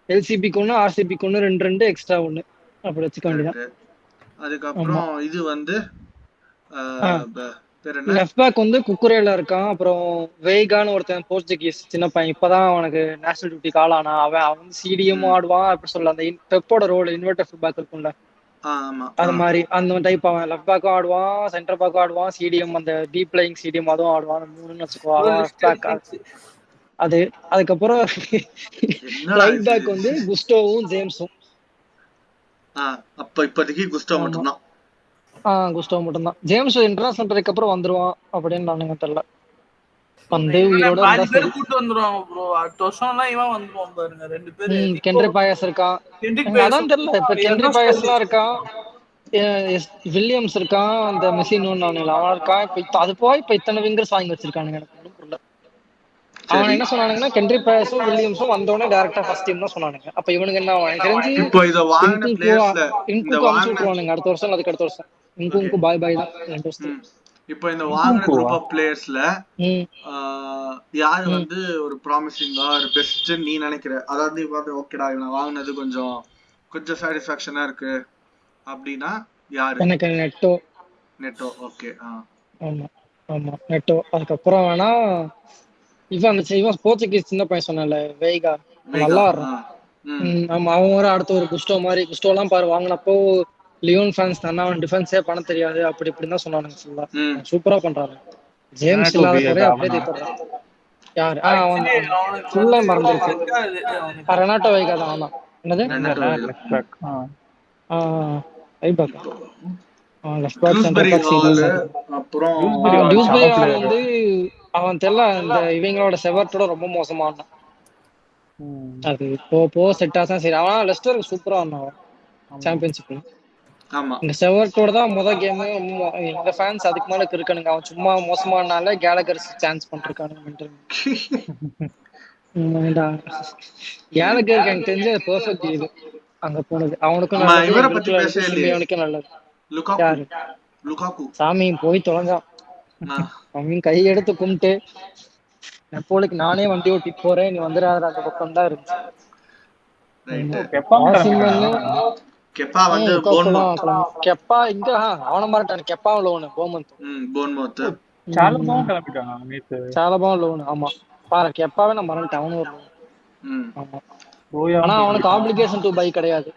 எல்சிபிக்கு ஒண்ணு, ஆர்சிபிக்கு ஒண்ணு, 2 எக்ஸ்ட்ரா ஒண்ணு அப்படி வச்சுக்க வேண்டியதான். அதுக்கப்புறம் இது வந்து லெஃப்ட் பேக் வந்து குக்குரேல இருக்கான். அப்புறம் வெய்கான்னு ஒருத்தன் போர்ச்சுகீஸ் சின்ன பையன், இப்பதான் அவனுக்கு நேஷனல் டியூட்டி கால் ஆனா. அவன் வந்து சிடிஎம் ஆடுவான், அப்படி சொல்ல அந்த பெப்போட ரோல் இன்வெர்டர் ஃபுல் பேக் இருக்கும்ல, அது மாதிரி அந்த டைப். அவன் லெஃப்ட் பேக்கும் ஆடுவான், சென்டர் பேக்கும் ஆடுவான், சிடிஎம் அந்த டீப் பிளேயிங் சிடிஎம் அதுவும் ஆடுவான். 3ன்னு வச்சுக்கோ, லெஃப்ட் பேக் அது. அதுக்கப்புறம் ரைட் பேக் வந்து குஸ்டோவும் ஜேம்ஸும். அப்ப இப்போதைக்கு குஸ்டோ மட்டும்தான். குஸ்டோ மட்டும்தான். ஜேம்ஸ் இன்டர்நேஷனல் பிரேக் அப்புறம் வந்துருவான் அப்படின்னு நானுங்க தெரியல. வந்து உயிரோட கூட்டு வந்துருவாங்க ப்ரோ. அடுத்த வருஷம்லாம் இவன் வந்துருவான் பாருங்க, 2 பேர். கென்ட்ரி பாயஸ் இருக்கான், அதான் தெரியல. இப்ப கென்ட்ரி பாயஸ்லாம் இருக்கான், வில்லியம்ஸ் இருக்கான், அந்த மெஷின் அவன் இருக்கான். இப்ப அது போய் இப்ப இத்தனை விங்கர்ஸ் வாங்கி வச்சிருக்கானுங்க, எனக்கு ஒன்றும் புரியல. அவன் என்ன சொன்னானுங்கன்னா, கென்ட்ரி பாயஸும் வில்லியம்ஸும் வந்தோடனே டைரக்டா ஃபர்ஸ்ட் டீம் தான் சொன்னானுங்க. அப்ப இவனுக்கு என்ன தெரிஞ்சு இன்குக்கு அனுப்பிச்சு விட்டுருவானுங்க அடுத்த வருஷம், அதுக்கு அடுத்த வருஷம் இன்கு பாய் பாய் தான் 2 வருஷம். இப்போ இந்த வாங்குற குரூப் ஆஃப் பிளேயர்ஸ்ல யாரு வந்து ஒரு ப்ராமிசிங்கா ஒரு பெஸ்ட் நீ நினைக்கிற? அதாவது இப்போ ஓகேடா இவனை வாங்குனது கொஞ்சம் சாட்டிஸ்ஃபேக்ஷனா இருக்கு அப்படின்னா யாரு? எனக்கு நெட்டோ. ஓகே. ஆமா நெட்டோ. அதுக்கப்புறம் வேணா இவன் போர்ச்சுகீஸ் சின்ன பையன் சொன்னல, வெய்கா, நல்லா ஆடுறான். ஆமா, அவன் ஒரு அடுத்த ஒரு குஸ்டோ மாதிரி. குஸ்டோ எல்லாம் பாரு வாங்கினப்போ லியோன் ஃபேன்ஸ் தானே, அவன் டிஃபென்ஸே பண்ண தெரியாது அப்படி இப்படின்னு தான் சொன்னானுங்க. ஃபுல்லா சூப்பரா பண்றாரு. ஜேம்ஸ் இல்லாத குறைய அப்படியே தீர்ப்படுறான். யாரு? அவன் ஃபுல்லா மறந்துருச்சு. ரெனாட்டோ வெய்கா தான். ஆமா, என்னது வந்து அவன் தெரியல, இந்த இவங்களோட செவர்ட்டோட ரொம்ப மோசமா ஆனான். அது போ செட் ஆதான் சரி. அவன் லெஸ்டருக்கு சூப்பரா ஆனான் சாம்பியன்ஷிப்ல. இந்த செவர்ட்டோட தான் முதல் கேம். எங்க ஃபேன்ஸ் அதுக்கு மேல இருக்கானுங்க. அவன் சும்மா மோசமானால கேலகர் சான்ஸ் பண்ணிருக்கானுங்க. கேலகருக்கு எனக்கு தெரிஞ்ச பெர்ஃபெக்ட் இது. அங்க போனது. அவனுக்கும் நம்ம நல்லது, இவரை பத்தி எங்களுக்கும் நல்லது, பேசவே இல்லையே, சிமியோனுக்கும் நல்லது. லுகாக்கு. யாரு? லுகாக்கு சாமி போய் தொலைஞ்சான். அவன் கை எடுத்து கும்பிட்டு நெப்போலுக்கு நானே வண்டி ஓட்டிட்டு போறேன், நீ வந்துடாத அந்த பக்கம் தான் இருந்துச்சு. கெப்பா வந்து கெப்பா இங்க அவன மாட்டான். கெப்பா லோனு போன்மவுத் சாலபாவும் கிளம்பிட்டாங்க நேத்து. சாலபாவும் லோனு. ஆமா பாரு, கெப்பாவே நான் மறந்துட்டேன். அவனும் ஒரு லோன். ஆமா, ஆனா அவனுக்கு ஆப்ளிகேஷன் டு பை கிடையாது.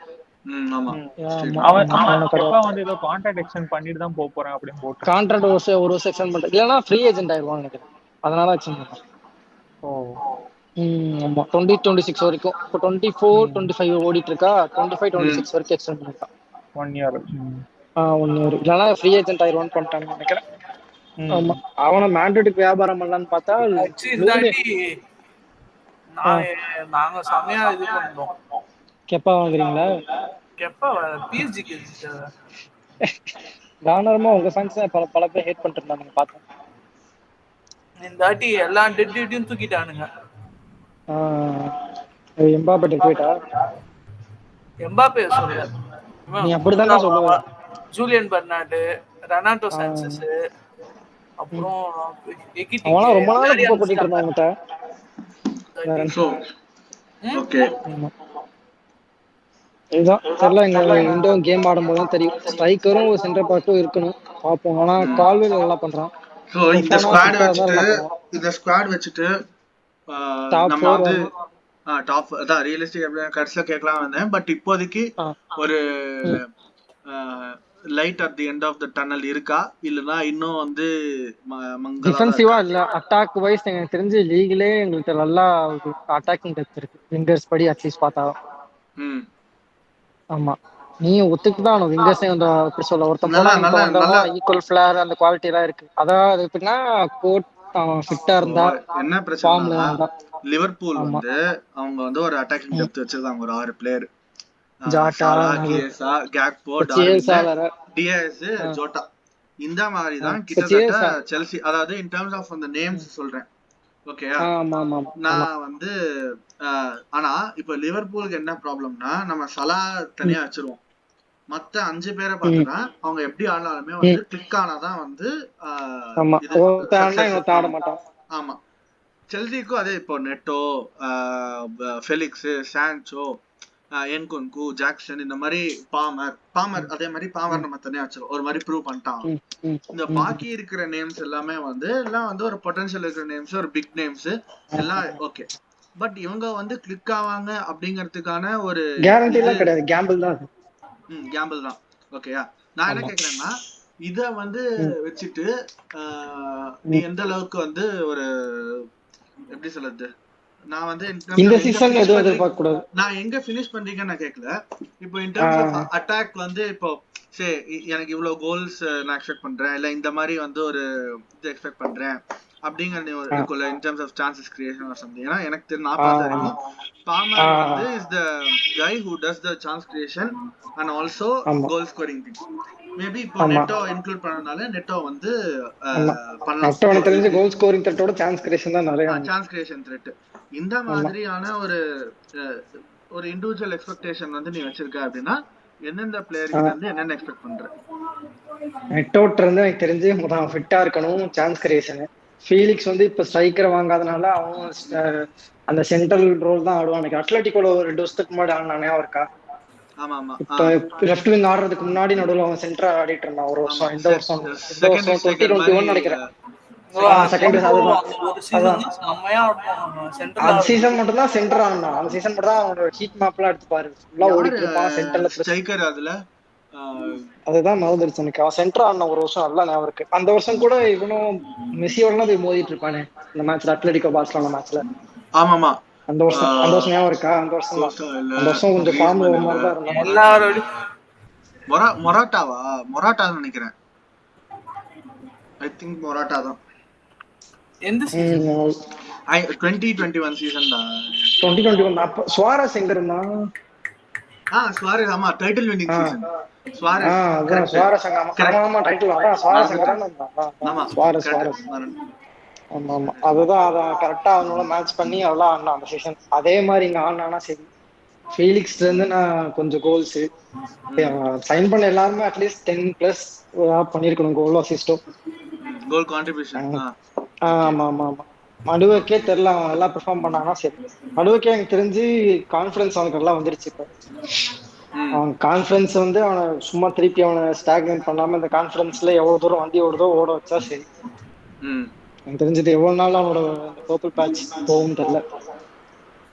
ஏதோ கான்ட்ராக்ட் எக்ஸ்டெண்ட் பண்ணிட்டு தான் போறேன் அப்படின்னு போட்டு கான்ட்ராக்ட் ஒரு வருஷம் எக்ஸ்டெண்ட் பண்ணிட்டு, இல்லனா ஃப்ரீ ஏஜென்ட் ஆயிடுவான்னு நினைக்கிறேன். அதனால எக்ஸ்டெண்ட் பண்ணான். ஆமா 2026 வரைக்கும். இப்போ 24-25 ஓடிட்டு இருக்கா. 25-26 வரைக்கும் எக்ஸ்டெண்ட் பண்ணிருக்கான். 1 இயர். 1 இயர் இல்லனா ஃப்ரீ ஏஜென்ட் ஆயிடுவான்னு பண்ணிட்டாங்கன்னு நினைக்கிறேன். ஆமா, அவன மேண்ட்ரிக்கு வியாபாரம் பண்ணலான்னு பார்த்தா நாங்க சமயா இது பண்ணோம். கெப்பா வாங்குறீங்களா? கெப்பா பிஎஸ்ஜிக்கு நார்மலா உங்க ஃபேன்ஸ் பல பேர் ஹேட் பண்ணிட்டு இருந்தாங்க பார்த்தேன். இந்த வாட்டி எல்லா டெட்யூட்டையும் தூக்கிட்டானுங்க. எம்பாப்பே டெட்யூட்டா? எம்பாப்பே சொல்ல நீ அப்படிதானே சொல்லுவ. ஜூலியன் பெர்னார்டு, ரெனாட்டோ சாnchez, அப்புறம் எகிட்டி. அவனா ரொம்ப நாளா குப்பை போட்டுட்டு இருந்தாங்கட்ட. ஓகே, இதுதான் தெரியல. எங்க இண்டோ கேம் ஆடும்போது தான் தெரியும். ஸ்ட்ரைக்கரும் ஒரு சென்டர் பேக்கும் இருக்கணும் பாப்போம். ஆனா கால்வேல் நல்லா பண்றான். சோ இந்த ஸ்குவாட் வச்சுட்டு நம்ம வந்து டாப் அதான் ரியலிஸ்டிக் கடைசியா கேட்கலாம் வந்தேன். பட் இப்போதைக்கு ஒரு light at the end of the tunnel இருக்கா, இல்லனா இன்னும் வந்து டிஃபென்சிவா இல்ல அட்டாக் வைஸ் எனக்கு தெரிஞ்சு லீக்லயே எங்களுக்கு நல்லா அட்டாக்கிங் டெப்த் இருக்கு. விங்கர்ஸ் படி அட்லீஸ்ட் பார்த்தா. ஆமா, நீ ஒத்துக்குதான் விங்கர்ஸ் எப்படி சொல்ல, ஒருத்தன் ஈக்குவல் ஃபிளேர் அந்த குவாலிட்டி எல்லாம் இருக்கு. அதாவது எப்படின்னா கோட் ஃபிட்டா இருந்தா என்ன பிரச்சனை, லிவர்பூல் வந்து அவங்க வந்து ஒரு அட்டாக்கிங் டெப்த் வச்சிருக்காங்க. ஒரு 6 பிளேயர், ஜாட்டா, கியேசா, கேக்போ, டிஎஸ், ஜோட்டா. இந்த மாதிரி தான் கிட்டத்தட்ட செல்சி, அதாவது இன் டர்ம்ஸ் ஆஃப் அந்த நேம்ஸ் சொல்றேன். ஓகேயா, நான் வந்து ஆனா இப்ப லிவர்பூலுக்கு என்ன ப்ராப்ளம்னா, நம்ம சலா தனியா வச்சிருவோம். மத்த 5 பேரை பார்த்தா அவங்க எப்படி ஆனாலுமே வந்து கிளிக் ஆனாதான் வந்து ஆமா. செல்சிக்கும் அதே. இப்போ நெட்டோ, ஃபெலிக்ஸ், சான்சோ, என்குன்கு, ஜாக்சன், இந்த மாதிரி பாமர் அதே மாதிரி பாமர் நம்ம தனியா வச்சிருவோம். ஒரு மாதிரி ப்ரூவ் பண்ணிட்டான். இந்த பாக்கி இருக்கிற நேம்ஸ் எல்லாமே வந்து எல்லாம் வந்து ஒரு பொட்டன்ஷியல் இருக்கிற நேம்ஸ், ஒரு பிக் நேம்ஸ் எல்லாம் ஓகே. பட் இவங்க வந்து கிளிக் ஆவாங்க அப்படிங்கறதுக்கான ஒரு கேரண்டி எல்லாம் கிடையாது. கேம்பிள் தான். கேம்பிள் தான். ஓகேயா, நான் என்ன கேக்குறேன்னா, இத வந்து வச்சுட்டு நீ எந்த அளவுக்கு வந்து ஒரு எப்படி சொல்றது, நான் வந்து இந்த சீசன் எதுவும் எதிர்பார்க்க கூடாது. நான் எங்க ஃபினிஷ் பண்றீங்கன்னு நான் கேட்கல. இப்போ இன் டர்ம்ஸ் ஆஃப் அட்டாக் வந்து இப்போ எனக்கு இவ்வளவு கோல்ஸ் நான் எக்ஸ்பெக்ட் பண்றேன், இல்ல இந்த மாதிரி வந்து ஒரு இது எக்ஸ்பெக்ட் பண்றேன் அப்படிங்கறது இருக்குல்ல, in terms of chances creation or something. ஏன்னா எனக்கு தெரியும், நான் பார்த்த வரைக்கும் பாமர் வந்து is the guy who does the chance creation and also goal scoring things. Maybe இப்போ நெட்டோ இன்க்ளூட் பண்ணனால நெட்டோ வந்து பண்ணலாம். நெட்டோ தெரிஞ்ச கோல் ஸ்கோரிங் த்ரெட்டோட சான்ஸ் கிரியேஷன் தான் நிறைய. சான்ஸ் கிரியேஷன் த்ரெட் இந்த மாதிரியான ஒரு இண்டிவிஜுவல் எக்ஸ்பெக்டேஷன் வந்து நீ வச்சிருக்க அப்படின்னா எந்தெந்த பிளேயருக்கு வந்து என்னென்ன எக்ஸ்பெக்ட் பண்ற? நெட்டோட்ட இருந்து எனக்கு தெரிஞ்சு முதல்ல ஃபிட்டா இருக்கணும், சான்ஸ் கிரியேஷன். ஃபீலிக்ஸ் வந்து இப்ப ஸ்ட்ரைக்கர் வாங்காதனால அவன் அந்த சென்ட்ரல் ரோல் தான் ஆடுவான். எனக்கு அட்லெட்டிகோல ஒரு 2 வருஷத்துக்கு முன்னாடி ஆனானே இருக்கா. ஆமா ஆமா, இப்ப லெஃப்ட் விங் ஆடுறதுக்கு முன்னாடி நடுவுல அவன் சென்டரா ஆடிட்டு இருந்தான் ஒரு வருஷம். இந்த வருஷம் 2021 நினைக்கிறேன். செகண்ட் சீசன் மட்டும் தான் சென்டர் ஆனான். அந்த சீசன் மட்டும் தான் அவனோட ஹீட் மேப்லாம் எடுத்து பாரு, ஃபுல்லா ஓடிட்டு இருப்பான் சென்டர்ல. ஸ்ட்ரைக்கர் அதுல அதுதான் மறந்துடுச்சு எனக்கு. அவன் சென்டர் ஆன ஒரு வருஷம் நல்லா ஞாபகம் இருக்கு. அந்த வருஷம் கூட இவனும் மெஸ்ஸியோட போய் மோதிட்டு இருப்பானே அந்த மேட்ச்ல, அட்லெட்டிகோ பார்சிலோனா மேட்ச்ல. ஆமாமா, அந்த வருஷம் ஞாபகம் இருக்கா? அந்த வருஷம் கொஞ்சம் ஃபார்ம்ல ஒரு மாதிரி தான் இருந்தான். எல்லாரும் மொராட்டா நினைக்கிறேன். ஐ திங்க் மொராட்டா தான். எந்த சீசன்? 2021 சீசன் தான். 2021 அப்ப சுவாரஸ் எங்க இருந்தான்? சுவாரஸ். ஆமா, டைட்டில் வின்னிங் சீசன் சுவாரஸ். சுவாரஸ் ஆமா டைட்டில். சுவாரஸ் ஆமா சுவாரஸ். ஆமா அதுதான். அத கரெக்டா அவனோட மேட்ச் பண்ணி அவ்வளவு ஆடினான் அந்த சீசன். அதே மாதிரி இங்க ஆடினானா சரி. ஃபீலிக்ஸ்ல இருந்து நான் கொஞ்சம் கோல்ஸ் சைன் பண்ண எல்லாருமே அட்லீஸ்ட் 10+ பண்ணிருக்கணும், கோல் அசிஸ்டோ கோல் கான்ட்ரிபியூஷன். ஆமா ஆமா ஆமா. மடுவக்கே தெரியல, அவன் நல்லா பெர்ஃபார்ம் பண்ணாங்கன்னா சரி. மடுவக்கே எனக்கு தெரிஞ்சு கான்ஃபிடன்ஸ் அவனுக்கு நல்லா வந்துருச்சு. இப்போ அவன் கான்ஃபிடன்ஸ் வந்து அவனை சும்மா திருப்பி அவனை ஸ்டாக்னேட் பண்ணாம இந்த கான்ஃபிடன்ஸ்ல எவ்வளவு தூரம் வண்டி ஓடுதோ ஓட வச்சா சரி. எனக்கு தெரிஞ்சது எவ்வளவு நாள் அவனோட பர்பிள் பேட்ச் போகும் தெரியல.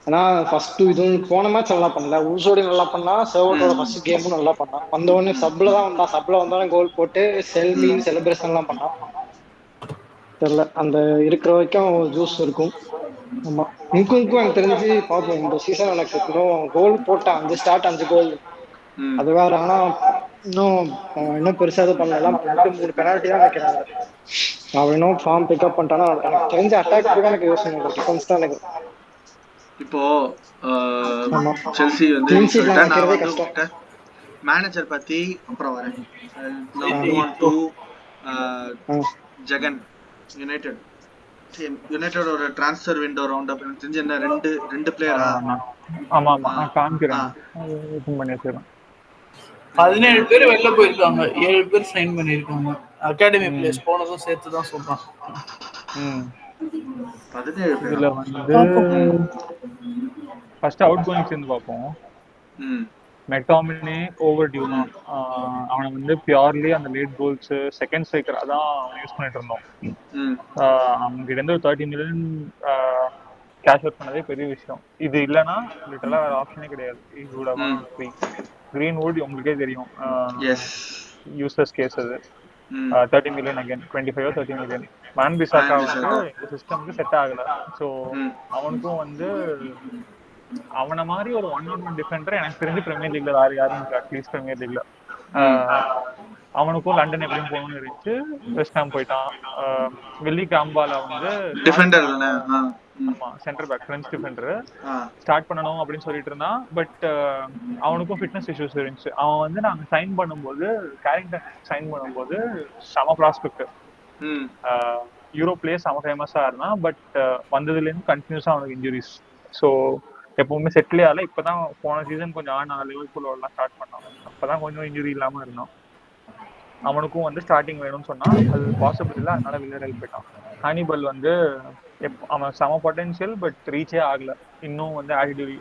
ஏன்னா ஃபர்ஸ்ட் இதுவும் போன மேட்ச் நல்லா பண்ணல, ஊசோடி நல்லா பண்ணா, சர்வட்டோட ஃபர்ஸ்ட் கேமும் நல்லா பண்ணான். வந்த உடனே சப்ல தான் வந்தான், சப்ல வந்தாலும் கோல் போட்டு செல்மின்னு செலிப்ரேஷன் எல்லாம் பண்ணான். தெரியல, அந்த இருக்கிற வரைக்கும் ஜூஸ் இருக்கும். ஆமா, இங்கும் எனக்கு தெரிஞ்சு பார்ப்போம். இந்த சீசன் எனக்கு கோல் போட்டான், 5 ஸ்டார்ட் 5 கோல், அது வேற. ஆனா இன்னும் பெருசா இது பண்ணல, 2-3 பெனால்ட்டி தான் வைக்கிறாங்க. அவன் இன்னும் ஃபார்ம் பிக்கப் பண்ணிட்டானா எனக்கு தெரிஞ்ச அட்டாக் எனக்கு யோசனை இல்லை, டிஃபென்ஸ் தான் எனக்கு. இப்போ செல்சி வந்து மேனேஜர் பத்தி அப்புறம் வரேன். ஜெகன் யுனைடெடோட ட்ரான்ஸ்ஃபர் விண்டோ ரவுண்ட் அப் எனக்கு தெரிஞ்சு என்ன ரெண்டு பிளேயர். ஆமா ஆமா காமிக்கிறேன், ஓபன் பண்ணி வச்சிரேன். 17 பேர் வெளில போயிருக்காங்க, 7 பேர் சைன் பண்ணிருக்காங்க. அகாடமி பிளேயர்ஸ் போனதும் சேர்த்து தான் சொல்றான். 17 பேர். இதுல வந்து ஃபர்ஸ்ட் அவுட் கோயிங்ஸ் இருந்து பாப்போம். மெக்டாமினே ஓவர் டியூ தான். அவனை வந்து பியூர்லி அந்த லேட் கோல்ஸ் செகண்ட் ஸ்ட்ரைக்கர் அதான் யூஸ் பண்ணிட்டு இருந்தோம். அவங்க கிட்ட இருந்து ஒரு 30 மில்லியன் கேஷ் அவுட் பண்ணதே பெரிய விஷயம். இது இல்லைன்னா லிட்டரலா வேற ஆப்ஷனே கிடையாது. கிரீன்வுட் உங்களுக்கே தெரியும், யூஸ்லெஸ் கேஸ் அது. 30 million again 25 or 30 million. Wan Bissaka வந்து இந்த சிஸ்டம்க்கு செட் ஆகல. ஸோ அவனுக்கும் வந்து அவனை மாதிரி ஒரு 1-on-1 டிஃபெண்டர் எனக்கு தெரிஞ்சு பிரீமியர் லீக்ல யாரும் அட்லீஸ்ட் பிரீமியர் லீக்ல. அவனுக்கும் லண்டன் எப்படியும் போகணும்னு இருந்துச்சு, வெஸ்ட் ஹாம் போயிட்டான். வெள்ளி காம்பால வந்து defender centre back French defender start பண்ணணும் அப்படின்னு சொல்லிட்டு இருந்தான். பட் அவனுக்கும் ஃபிட்னஸ் இஷ்யூஸ் இருந்துச்சு. அவன் வந்து நாங்க சைன் பண்ணும்போது கேரிங்டன் சைன் பண்ணும்போது செம ப்ராஸ்பெக்ட், யூரோப்லயே செம ஃபேமஸா இருந்தான். பட் வந்ததுலேருந்து கண்டினியூஸா அவனுக்கு இன்ஜுரிஸ். ஸோ எப்பவுமே செட்டிலே ஆகல. இப்பதான் போன சீசன் கொஞ்சம் லிவர்பூலோடலாம் ஸ்டார்ட் பண்ணான், அப்பதான் கொஞ்சம் இன்ஜுரி இல்லாம இருந்தான். அவனுக்கும் வந்து ஸ்டார்டிங் வேணும்னு சொன்னா அது பாசிபிள் இல்லை, அதனால வில்லியரல் போயிட்டான். ஹானிபல் வந்து அவன் செம பொட்டன்ஷியல், பட் ரீச்சே ஆகல. இன்னும் வந்து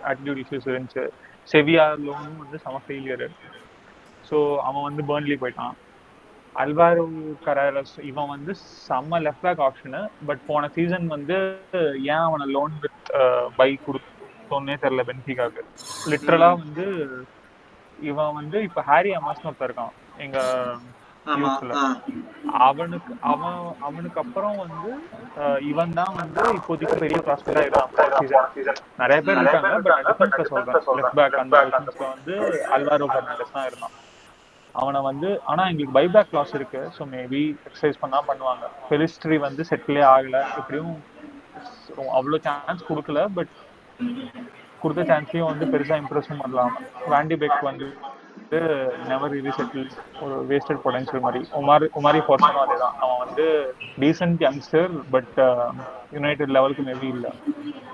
ஆட்டிடியூட் இஷ்யூஸ் இருந்துச்சு. செவியா லோனும் வந்து செம ஃபெயிலியர். ஸோ அவன் வந்து பர்ன்லி போயிட்டான். அல்வாரோ கரேரஸ் இவன் வந்து செம்ம லெஃப்ட் பேக் ஆப்ஷனு. பட் போன சீசன் வந்து ஏன் அவனை லோன் வித் பை கொடுத்தோன்னே தெரியல பென்ஃபிகாக்கு. லிட்ரலா வந்து இவன் வந்து இப்ப ஹாரி அமாஸ்னு ஒருத்தர் இருக்கான் எங்க யூத்ல, அவனுக்கு அப்புறம் வந்து இவன் தான் வந்து இப்போதைக்கு பெரிய ப்ராஸ்பெக்டா இருக்கான். நிறைய பேர் இருக்காங்க, பட் டிஃபென்ஸ்ல சொல்றேன் லெஃப்ட் பேக் அந்த டிஃபென்ஸ்ல வந்து அல்வாரோ பெர்னாண்டஸ் தான் இருந்தான். அவனை வந்து ஆனா எங்களுக்கு பைபேக் கிளாஸ் இருக்கு, ஸோ மேபி எக்ஸசைஸ் பண்ணா பண்ணுவாங்க. பெலிஸ்ட்ரி வந்து செட்டிலே ஆகல, எப்படியும் அவ்வளோ சான்ஸ் கொடுக்கல. பட் கொடுத்த சான்ஸையும் வந்து பெருசா இம்ப்ரெஸும் பண்ணலாம். வாண்டி பேக் வந்து நெவர் ரிலி செட்டில், ஒரு வேஸ்டட் பொட்டன்ஷியல் மாதிரி. உமாரி ஃபோர்சனும் அதே தான். அவன் வந்து டீசென்ட் யங்ஸ்டர், பட் யுனைடெட் லெவலுக்கு மேபி இல்லை.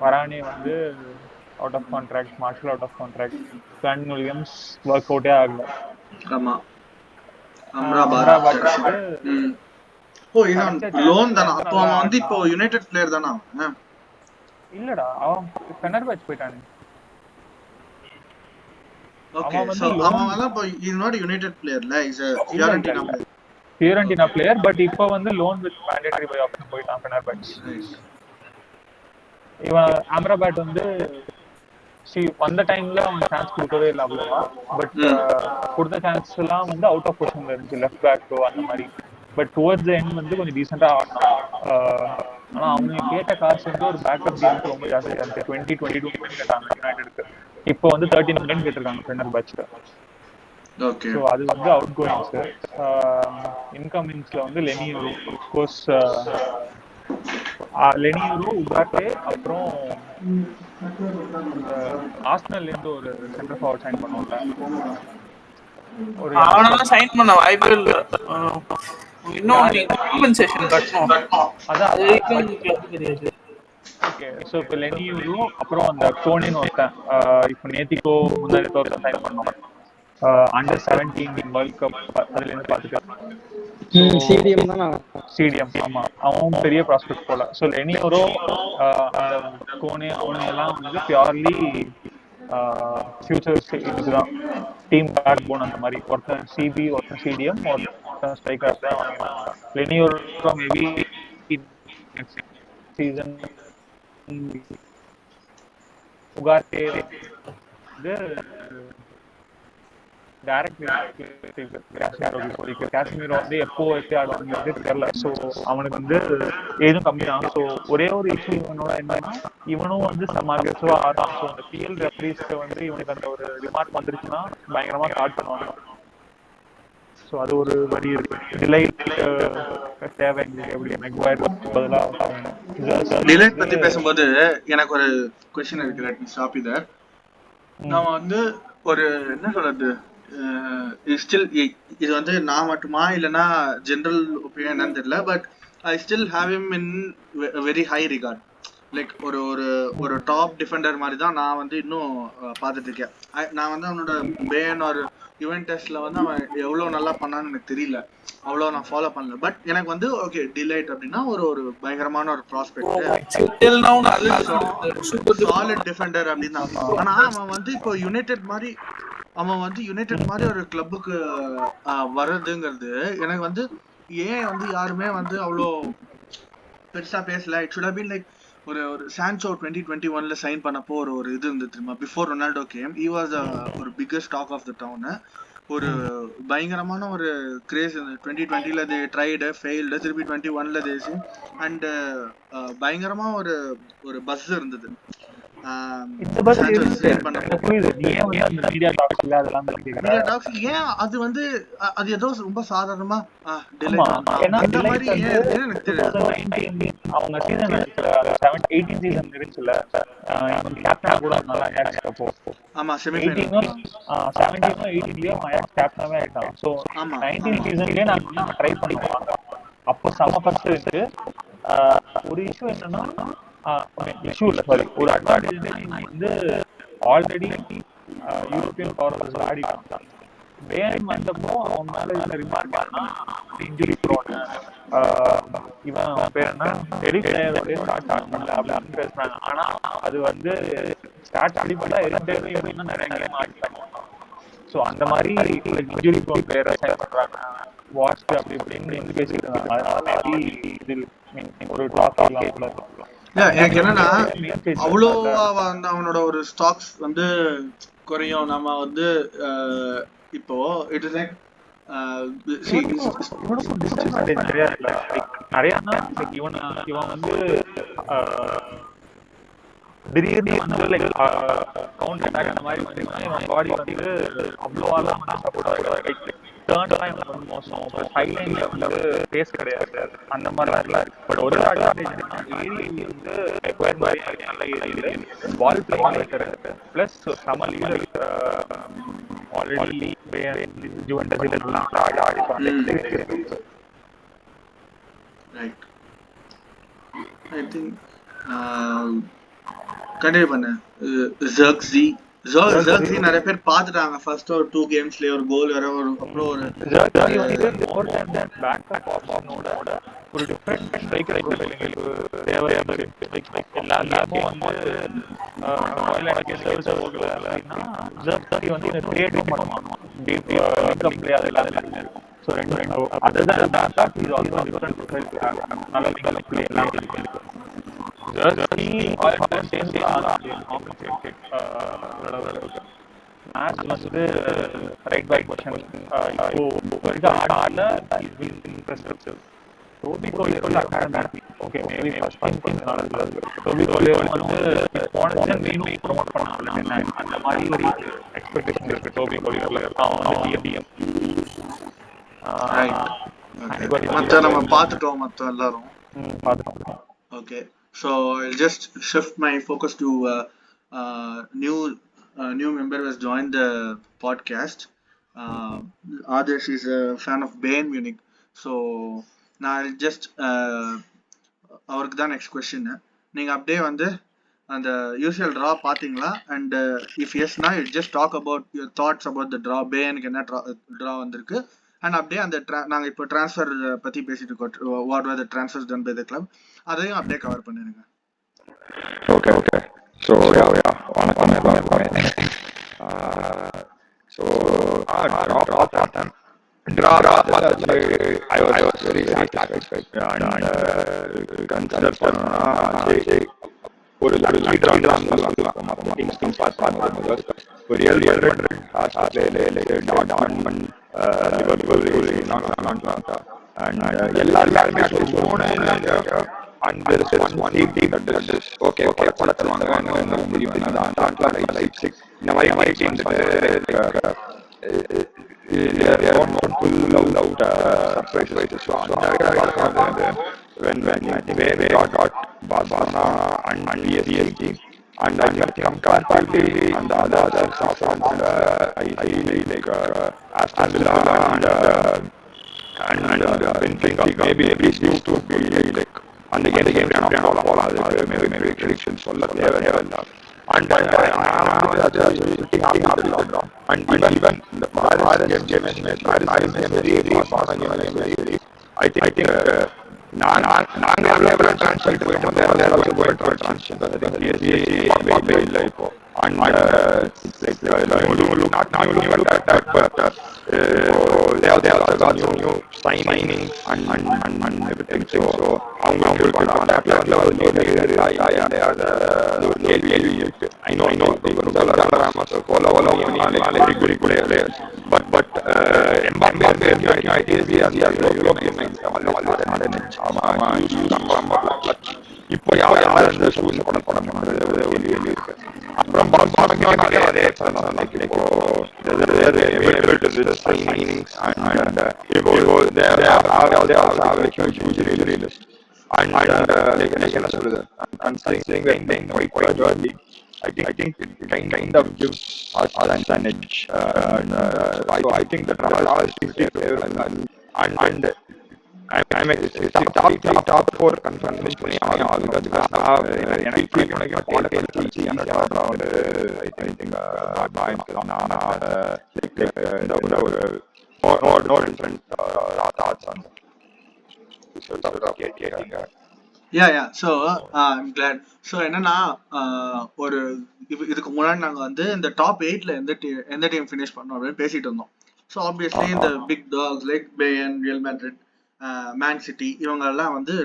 வரானே வந்து out of contract, Martial out of contract, Brandon Williams work அவுட்டே ஆகல. ஆமா, ஓ இவன் லோன் தானா? அப்போ அவன் வந்து இப்போ யுனைடெட் பிளேயர் தானா? இல்லடா, அவன் ஃபெனர்பாச் போயிட்டானே. ஓகே, சோ அவன் வந்து இப்போ இஸ் நாட் யுனைடெட் பிளேயர்ல, is a Fiorentina player. But இப்போ வந்து loan with mandatory buy option போயிட்டான் ஃபெனர்பாச். இவன் ஆம்ராபாட் வந்து வந்த டைம்ல அவன் சான்ஸ் கொடுக்கவே இல்லை அவ்வளோவா. பட் கொடுத்த சான்ஸ் எல்லாம் வந்து அவுட் ஆஃப் பொசிஷன்ல இருந்துச்சு, லெஃப்ட் பேக்கோ அந்த மாதிரி. பட் டுவர்ட்ஸ் த எண்ட் வந்து கொஞ்சம் டீசெண்டா ஆடினான். ஆனா அவனுக்கு கேட்ட காசு வந்து ஒரு பேக்கப் டீமுக்கு ரொம்ப ஜாஸ்தியா இருந்துச்சு. 22 மில்லியன் கேட்டாங்க யுனைடெடுக்கு. இப்போ வந்து 13 மில்லியன் கேட்டிருக்காங்க ஃபெனர்பாச்ல. ஓகே, ஸோ அது வந்து அவுட் கோயிங்ஸ். இன்கமிங்ஸ்ல வந்து லெனியூரோ, கோர்ஸ் லெனியூரோ, உகாட்டே, அப்புறம் ஆர்சனல்ல இருந்து ஒரு சென்டர் ஃபார்வர்ட் சைன் பண்ணுவாங்க. அவனெல்லாம் சைன் பண்ண வாய்ப்பே இல்ல. இன்னும் காம்பன்சேஷன் கட்டணும், அதான் அது வரைக்கும் கிளப் தெரியாது. ஓகே. ஸோ இப்போ லெனியூரு அப்புறம் அந்த கோனின்னு ஒருத்தன் இப்போ நேத்திக்கோ முன்னாடி ஒருத்தன் சைன் பண்ணோம். அண்டர் 17 வேர்ல்ட் கப் அதுலேருந்து பார்த்துட்டு சிடிஎம் தான் சிடிஎம். ஆமாம், அவன் பெரிய ப்ராஸ்பெக்ட் போல. ஸோ லெனியூரோ அந்த கோனே அவனையெல்லாம் வந்து பியூர்லி ஃபியூச்சர் இதுதான் டீம் பேக் போன். அந்த மாதிரி ஒருத்தன் சிபி, ஒருத்தன் சிடிஎம், ஒருத்தன் ஸ்ட்ரைக்கர் தான். லெனியூரோ மேபி சீசன் உகார்டே வந்து காஷ்மீர் வந்து எப்போ எப்படி ஆடுவாங்கிறது தெரியல. ஸோ அவனுக்கு வந்து ஏதும் கம்மி தான். ஸோ ஒரே ஒரு இஷ்யூ இவனோட என்னன்னா, இவனும் வந்து செம்ம அக்ரெசிவா ஆடுறான். ஸோ அந்த பிஎல் ரெஃபரீஸ்க்கு வந்து இவனுக்கு அந்த ஒரு ரிமார்க் வந்துருச்சுன்னா பயங்கரமா ஸ்டார்ட் பண்ணுவாங்க. ஸோ அது ஒரு வரி இருக்கு. டிலைட் தேவை எப்படி மெக்வயர் பதிலாக. டிலைட் பத்தி பேசும்போது எனக்கு ஒரு क्वेश्चन இருக்கு. Let me stop you there. நாம வந்து ஒரு என்ன சொல்றது, ஸ்டில் இது வந்து நான் மட்டுமா இல்லைன்னா ஜென்ரல் ஒப்பீனியன் என்னன்னு தெரியல, but I still have him in very high regard. Like ஒரு ஒரு ஒரு டாப் டிஃபெண்டர் மாதிரி தான் நான் வந்து இன்னும் பார்த்துட்டு இருக்கேன். நான் வந்து அவனோட பேன் ஒரு யுவென்டஸ்ல வந்து அவன் எவ்வளோ நல்லா பண்ணான்னு எனக்கு தெரியல, அவ்வளோ நான் ஃபாலோ பண்ணல. பட் எனக்கு வந்து ஓகே டிலைட் அப்படின்னா ஒரு ஒரு பயங்கரமான ஒரு ப்ராஸ்பெக்ட், சாலிட் டிஃபெண்டர் அப்படின்னு தான். ஆனா அவன் வந்து இப்போ யுனைடெட் மாதிரி ஒரு கிளப்புக்கு வர்றதுங்கிறது எனக்கு வந்து ஏன் வந்து யாருமே வந்து அவ்வளோ பெருசா பேசல. It should have been like ஒரு சான்சோ 2021ல சைன் பண்ணப்போ ஒரு இது இருந்தது தெரியுமா, before Ronaldo came he was ஒரு biggest talk of the town. ஒரு பயங்கரமான ஒரு கிரேஸ் 2020ல தே ட்ரைடு ஃபெயில்டு, திருப்பி 21ல தேசி அண்ட் பயங்கரமா ஒரு ஒரு பஸ் இருந்தது. அது வந்து அது ஏதோ ரொம்ப சாதாரணமா அந்த மாதிரி எனக்கு தெரியாது. அவங்க சீசன் 18 சீசன் இருந்துச்சுல, கேப்டன் கூட நல்லா ஆக்ட் அப்போ. ஆமா, செமிஃபைனல் 17 18லயே அயாக்ஸ் கேப்டனாவே ஆயிட்டான். சோ 19 சீசன்லயே நான் ட்ரை பண்ணுவாங்க. அப்போ செம ஃபர்ஸ்ட் இருக்கு. ஒரு இஷ்யூ என்னன்னா, இஷ்யூ இல்ல சாரி, ஒரு அட்வான்டேஜ் வந்து ஆல்ரெடி யூரோப்பியன் பவர்ஸ் ஆடிட்டான். பேன் வந்தப்போ அவன் மேல இருந்த ரிமார்க் ஆனா இன்ஜுரி ப்ரோன், இவன் பேர் என்ன எரிக் ஸ்டார்ட் பண்ணல அப்படின்னு பேசுறாங்க. ஆனா அது வந்து ஸ்டார்ட் பண்ணி பார்த்தா எரிக் நிறைய கேம் ஆடிட்டாங்க. ஸோ அந்த மாதிரி இன்ஜுரி ப்ரோன் பிளேயரை சைன் பண்றாங்க வாட்ச் அப்படி இப்படின்னு வந்து பேசிட்டு இருக்காங்க. அதனால மேபி இது ஒரு டாக் ஆகலாம். எனக்கு என்னன்னா அவ்வளோவா வந்து அவனோட ஒரு ஸ்டாக்ஸ் வந்து குறையும். நம்ம வந்து இப்போ இட் இஸ் லைக் இவன் வந்து திடீர்னு வந்து லைக் கவுண்டர் அட்டாக் அந்த மாதிரி வந்து இவன் பாடி வந்து அவ்வளோவாலாம் வந்து சப்போர்ட் ஆகிடும். டர்ன்லாம் இவனுக்கு வந்து மோசம். ஹைலைன்ல வந்து பேஸ் கிடையாது, அந்த மாதிரிலாம் இருக்கு. பட் ஒரு அட்வான்டேஜ் என்னன்னா ஏரி வந்து எக்வயர் மாதிரி நல்ல ஏரியில பால் பிளே மேக்கர் பிளஸ் சம லீடர். ஆல்ரெடி ஜுவென்டஸ்ல எல்லாம் ஆடிப்பாங்க. ரைட், ஐ திங்க் கண்டினியூ பண்ணு. ஜர்க்ஸி நிறைய பேர் பாத்துட்டாங்க ஃபர்ஸ்ட் ஒரு 2 கேம்ஸ்லயே ஒரு கோல் வர ஒரு அப்புறம் ஒரு ஒரு டிஃபரெண்ட் ஸ்ட்ரைக்கர் தேவையான எல்லா கேமும் வந்து வந்து கிரியேட்டிவ் பண்ணுவாங்க. ஸோ ரெண்டு அதுதான் நல்ல பிளே எல்லாம் இருக்கு. மேட்ச் வந்து ரைட் பேக் பொசிஷன் இப்போ ஆடல டோபி கோலியரோட academy. Okay, maybe first Toby Collyer வந்து போன சீசன் மீண்டும் ப்ரோமோட் பண்ணாங்க. அந்த மாதிரி ஒரு எக்ஸ்பெக்டேஷன் இருக்கு டோபி கோலியர்ல. மற்ற நம்ம பார்த்துட்டோம், மற்ற எல்லாரும் பார்த்துட்டோம். Okay, so I'll just shift my focus to new member who has joined the podcast. Adesh is a fan of Bayern Munich, so now I'll just அவருக்கு தான் next question. நீங்க அப்படியே வந்து அந்த யூசுவல் ட்ரா பாத்தீங்களா? அண்ட் இஃப் எஸ்னா just talk about your thoughts about the draw. பேயனுக்கு என்ன ட்ரா வந்திருக்கு அண்ட் அப்படியே அந்த நாங்க இப்போ ட்ரான்ஸ்ஃபர் பத்தி பேசிட்டு இருக்கோம், what were the transfers done by the club, அதையும் அப்படியே கவர் பண்ணிருங்க. Okay okay. ஸோ வணக்கம் எல்லாருக்குமே. ஸோ ட்ரா பார்த்தேன். Draw actually I was very satisfied and consider பண்ணா ஒரு லக்கி ட்ரா தான் டீம்ஸ் பார்த்து ஒரு ரியல் டாட்மண்ட் லிவர்பூல் அண்ட் எல்லாருமே சொல்லுவோம் and there is one team that does this. Okay படத்துல வாங்குவாங்க இந்த மாதிரி teams they are not full out surprises. So when I think they got Barcelona and PSG and I think comparatively and the other stuff I like Aston Villa and Benfica maybe these two would be like and the game maybe predictions சொல்ல தேவையில்லை. And even the Paris game is very I think நாங்கள் translate போயிட்டோம். There was a word for translation. I think PSG like and it's like not new look at that, but they also got new signings and everything. So அவங்களுக்கு on that level they are the I know Ramos follow very good players, but Mbappe இப்போ யாரும் இந்த ஷூஸ் படம் இருக்கு. அப்புறம் signings and they also have a huge injury list and என்ன சொல்றது considering quite early. I think it kind of gives us an edge. So I think the draw is favorable and I'm top 4 confirm பண்ணி ஆகுது. எனக்கு I think no different thoughts on that. Yeah. So I'm glad. So என்னன்னா ஒரு இதுக்கு முன்னாடி நாங்க வந்து இந்த டாப் 8ல எந்த டீம் ஃபினிஷ் பண்ணோம் அப்படின்னு பேசிட்டு இருந்தோம். ஸோ ஆப்வியஸ்லி இந்த big dogs like Bayern, Real Madrid, Man City இவங்க எல்லாம் வந்து.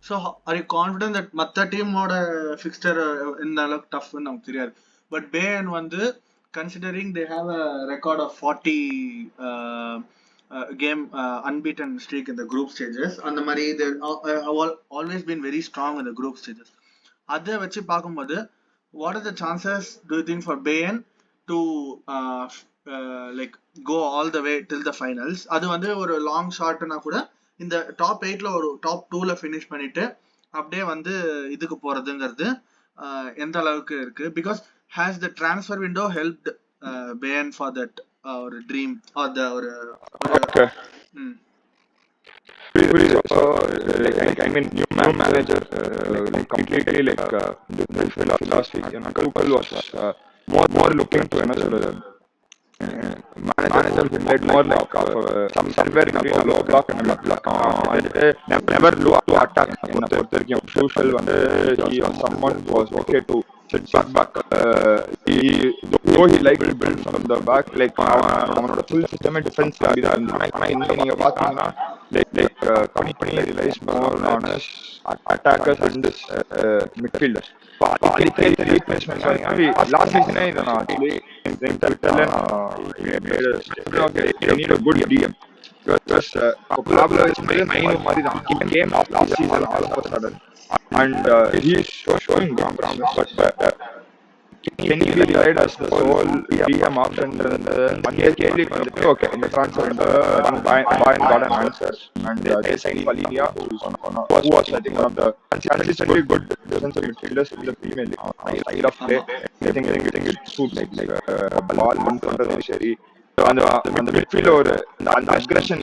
So are you confident that மற்ற டீமோட ஃபிக்ஸ்டர் இந்த அளவுக்கு டஃப்னு நமக்கு தெரியாது. பட் பேயர்ன் வந்து considering they have a record of 40 game unbeaten streak in the group stages. அந்த மாதிரி they always been very strong in the group stages. அதை வச்சு பார்க்கும்போது what are the chances do you think for Bayern to like go all the way till the finals? அது வந்து ஒரு லாங் ஷாட்னா கூட இந்த டாப் 8ல ஒரு டாப் 2ல ஃபினிஷ் பண்ணிட்டு அப்படியே வந்து இதுக்கு போறதுங்கிறது எந்த அளவுக்கு இருக்கு? Because has the transfer window helped Bayern for that or dream or the okay. So like I mean new manager like completely like different philosophy. Tuchel was more looking to another manager who made more like somewhere in a low block and a block never look to attack. Tuchel வந்து he was someone who was okay to sit back. Though he liked to build from the back, like அவனோட full system defense ஆனா நீங்க பாத்தீங்கன்னா like company relies more on attackers and midfielders. Replacement last season I need a good DM because Pablo is main மாதிரி தான் came off last season all of a sudden and he is showing promise, but can he be relied as the sole DM option? One year okay in the transfer Bayern got an answer and they signed Valencia who was I think one of the consistently good defensive midfielders in the Premier League. Side of play I think it suits like ball one control சரி அந்த midfield ஒரு அந்த aggression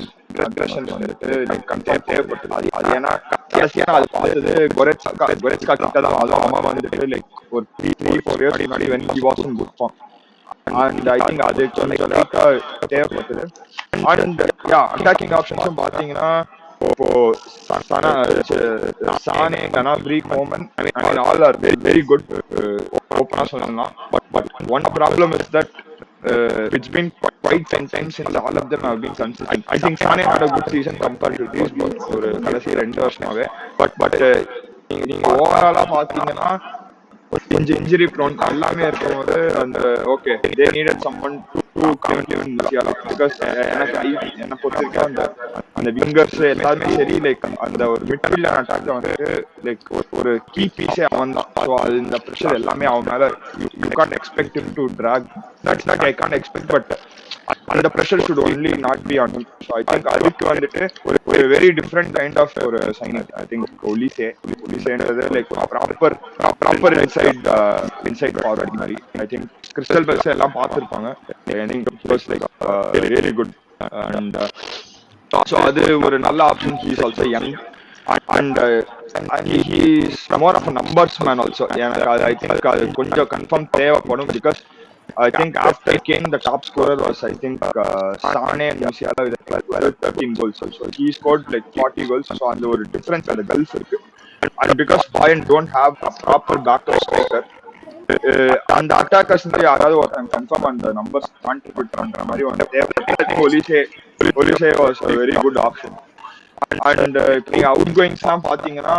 வந்துட்டு like கன்செப்ட் தேவைப்பட்டது. அது ஏன்னா கடைசியா நான் அது பார்த்தது கொரெட்ஸ்கா கிட்ட தான். அதுவும் அவன் வந்துட்டு லைக் ஒரு 3-4 years முன்னாடி when he was in good form. And I think அது தேவைப்பட்டது. And attacking options பாத்தீங்கன்னா இப்போ Sane, Gnabry, Coman, I mean all are very good ஓப்பனா சொல்லலாம். But one problem is that it's been quite some time since all of them have been consistent. I think Sane had a good season compared to these both ஒரு கடைசி 2 வருஷமாவே. But நீங்க ஓவராலா பாத்தீங்கன்னா கொஞ்சம் இன்ஜுரி ப்ரோன் எல்லாமே இருக்கும்போது அந்த okay they needed someone to லிவன் மியூசியாலா. பிகாஸ் என்னை பொறுத்த வரைக்கும் அந்த விங்கர்ஸ் எல்லாருமே சரி லைக் அந்த ஒரு மிட்ஃபீல்ட் அட்டாக்ல வந்துட்டு லைக் ஒரு கீ பீஸே அவன் தான். ஸோ அது இந்த ப்ரெஷர் எல்லாமே அவன் மேல you can't expect him to track. That's not I can't expect. But அந்த pressure should only not be on him. So I think அதுக்கு வந்துட்டு ஒரு வெரி டிஃப்ரெண்ட் கைண்ட் ஆஃப் ஒரு சைனிங். ஐ திங்க் ஒலிசேன்றது லைக் ப்ராப்பர் இன்சைட் ஃபார்வர்ட் மாதிரி. ஐ திங்க் கிறிஸ்டல் பேலஸ் எல்லாம் பார்த்துருப்பாங்க. I think it was like very good. And so அது ஒரு நல்ல ஆப்ஷன். He is also young and he is more of a numbers man also. I think அது கொஞ்சம் கன்ஃபார்ம் தேவைப்படும். Because I think after Kane, the top scorer was I think Sane and Musiala with 13 goals. So he scored like 40 goals. So and ஒரு difference அந்த gulf இருக்கு. And because Bayern don't have a proper backup striker, அந்த அட்டாக்கர்ஸ் யாராவது ஒருத்தன் கன்ஃபார்ம் அந்த நம்பர்ஸ் கான்ட்ரிபியூட் பண்ற மாதிரி வந்து தேவை. ஒலிசே was a very good option. And நீங்க அவுட் கோயிங்ஸ் எல்லாம் பாத்தீங்கன்னா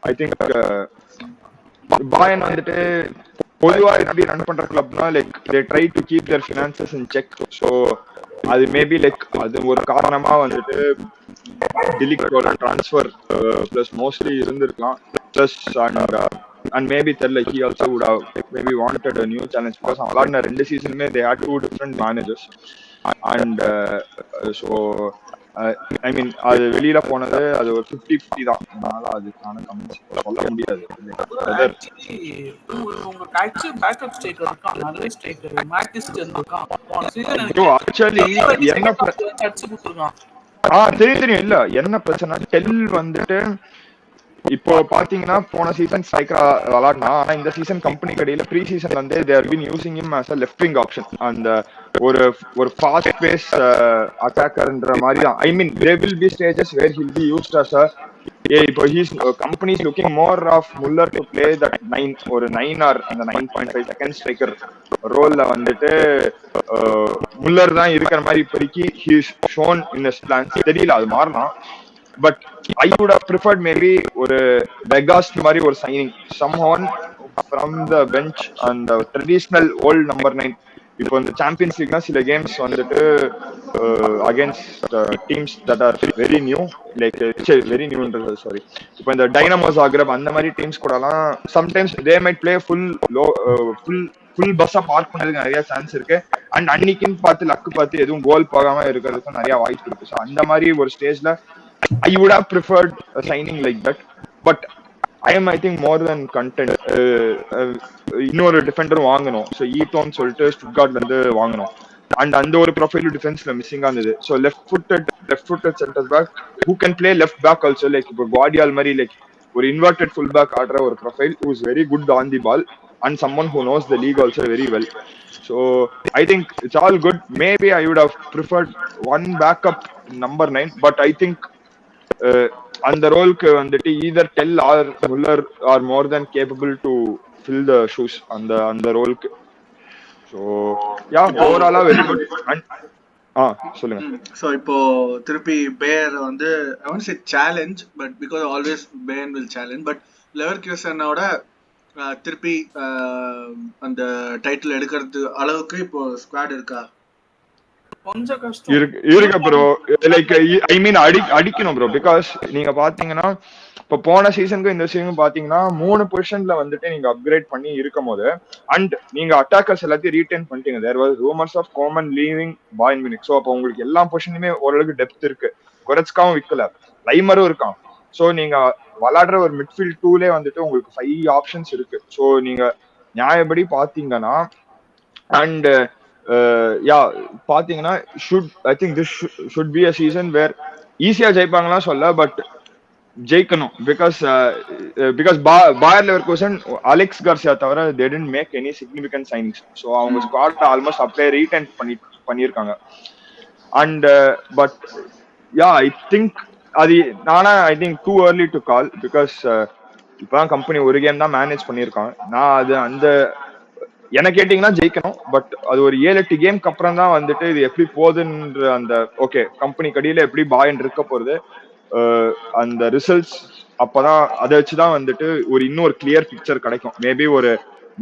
ஐ திங்க் பாயன் வந்துட்டு பொதுவா எப்படி ரன் பண்ற கிளப்னா like they try to keep their finances in check. So அது மேபி லைக் அது ஒரு காரணமா வந்துட்டு டிலிக்டோட ட்ரான்ஸ்ஃபர் பிளஸ் மோஸ்ட்லி இருந்திருக்கலாம். பிளஸ் அண்ட் மேபி தெரியல he also would have maybe wanted a new challenge because அவளாடின 2 சீசனுமே they had 2 different managers. And so ஐ மீன் அது வெளியில போனது அது ஒரு 50-50 தான். அதனால அதுக்கான கமெண்ட்ஸ் சொல்ல முடியாது. உங்க டாக்ஸி பேக்கப் ஸ்ட்ரைக்கர் இருக்கான், நல்ல ஸ்ட்ரைக்கர் மேட்டிஸ் இருக்கான். போன சீசன் ஆக்சுவலி என்ன அடிச்சு கொடுத்துருக்கான். தெரியும் இல்ல என்ன பிரச்சனை டெல் வந்துட்டு இப்போ பாத்தீங்கன்னா போன சீசன் ஸ்ட்ரைக்கரா விளாட்னா. ஆனா இந்த சீசன் கம்பெனி கடையில ப்ரீ சீசன்ல வந்து they are been using him as a left wing option. அந்த ஒரு ஃபாஸ்ட் பேஸ் அட்டாக்கர்ன்ற மாதிரி தான். I mean they will be stages where he'll be used as இப்போ he's Kompany is looking more of Muller to play that 9 ஒரு 9 ஆர் அந்த 9.5 செகண்ட் ஸ்ட்ரைக்கர் ரோல்ல வந்துட்டு முல்லர் தான் இருக்கிற மாதிரி இப்போதைக்கு he is shown in his plans. தெரியல அது மாறலாம். But I would have preferred maybe ஒரு Vegas மாதிரி ஒரு signing, someone from the bench and the traditional old number 9. இப்போ இந்த சாம்பியன்ஸ் லீக்னா சில கேம்ஸ் வந்துட்டு against teams that are very new like very நியூன்றது சாரி இப்போ இந்த டைனமோ ஜாக்ரெப் அந்த மாதிரி டீம்ஸ் கூடலாம் sometimes they might play full பஸ்ஸா பார்க் பண்ணதுக்கு நிறைய சான்ஸ் இருக்கு. அண்ட் அன்னைக்குன்னு பார்த்து லக்கு பார்த்து எதுவும் கோல் போகாம இருக்கிறதுக்கும் நிறைய வாய்ப்பு இருக்கு. ஸோ அந்த மாதிரி ஒரு ஸ்டேஜ்ல I would have preferred a signing like that, but I think more than content. இன்னொரு டிஃபெண்டர் வாங்கணும். ஸோ ஈட்டோன்னு சொல்லிட்டு ஸ்டுட்கார்ட்ல இருந்து வாங்கணும். அண்ட் அந்த ஒரு ப்ரொஃபைல் டிஃபென்ஸ்ல மிஸ்ஸிங்கா இருந்தது. So left footed centre back who can play left back also. Like இப்போ குவார்டியால் மாதிரி லைக் ஒரு இன்வெர்டட் ஃபுல் பேக் ஆடுற ஒரு profile who is very good on the ball and someone who knows the league also very well. So I think it's all good. Maybe I would have preferred one backup number 9, but I think அந்த ரோலுக்கு வந்துட்டு either Tell or Muller are more than capable to fill the shoes அந்த ரோலுக்கு. So yeah, overall very good. சொல்லுங்க. So இப்போ திருப்பி பேயர் வந்து I won't say challenge, but because always Bayern will challenge, but லெவர்குசனோட திருப்பி அந்த டைட்டில் எடுக்கிறது அளவுக்கு இப்போ ஸ்குவாட் இருக்கா? கொஞ்சம் கஷ்டம் இருக்கு ப்ரோ. லைக் ஐ மீன் அடிக்கணும் ப்ரோ. பிகாஸ் நீங்க பாத்தீங்கன்னா இப்ப போன சீசனுக்கும் இந்த சீசனுக்கும் பாத்தீங்கன்னா 3 பொசிஷன்ல வந்துட்டு நீங்க அப்கிரேட் பண்ணி இருக்கும் போது அண்ட் நீங்க அட்டாக்கர்ஸ் எல்லாத்தையும் ரீடைன் பண்ணிட்டீங்க. There was rumours of Coman leaving Bayern Munich. So அப்போ உங்களுக்கு எல்லா பொசிஷனுமே ஓரளவுக்கு டெப்த் இருக்கு. கொரெட்ஸ்காவும் விற்கல, லைமரும் இருக்கான். ஸோ நீங்க விளாடுற ஒரு மிட்ஃபீல்ட் டூலே வந்துட்டு உங்களுக்கு 5 ஆப்ஷன்ஸ் இருக்கு. ஸோ நீங்க நியாயப்படி பாத்தீங்கன்னா அண்ட் பாத்தீங்கன்னா I think this should be a season where ஈஸியா ஜெயிப்பாங்களா சொல்ல, பட் ஜெயிக்கணும். Because Bayer Leverkusen Alex Garcia தவிர they didn't make any significant signings. So அவங்க ஸ்குவாட் ஆல்மோஸ்ட் அப்படியே ரீடைன் பண்ணியிருக்காங்க. And but yeah I think அது I think too early to call. Because இப்பதான் கம்பெனி ஒரு கேம் தான் மேனேஜ் பண்ணியிருக்காங்க. நான் அது அந்த என்ன கேட்டீங்கன்னா ஜெயிக்கணும். பட் அது ஒரு 7-8 கேம்க்கு அப்புறம் தான் வந்துட்டு இது எப்படி போகுதுன்ற அந்த ஓகே கம்பெனி கடியில எப்படி பாயன் இருக்க போறது அந்த ரிசல்ட்ஸ் அப்பதான் அதை வச்சுதான் வந்துட்டு ஒரு இன்னொரு கிளியர் பிக்சர் கிடைக்கும்.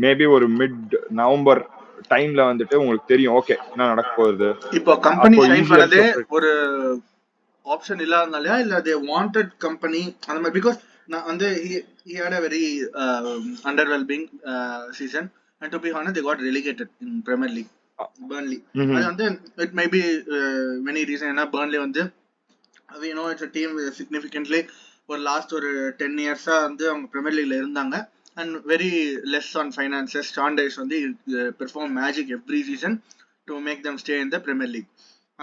மேபி ஒரு மிட் நவம்பர் டைம்ல வந்துட்டு உங்களுக்கு தெரியும் ஓகே என்ன நடக்க போகுது. இப்போ கம்பெனி சைன் பண்ணது ஒரு ஆப்ஷன் இல்லாதனாலயா இல்ல they wanted company அந்த மாதிரி? பிகாஸ் நான் வந்து he had a very underwhelming season and to be honest they got relegated in Premier League. Burnley அது வந்து it may be many reason. ஏன்னா Burnley வந்து we know it's a team significantly ஒரு லாஸ்ட் ஒரு 10 இயர்ஸா வந்து அவங்க பிரீமியர் லீக்ல இருந்தாங்க and very less on finances. Sean Dyche வந்து perform magic every season to make them stay in the Premier League.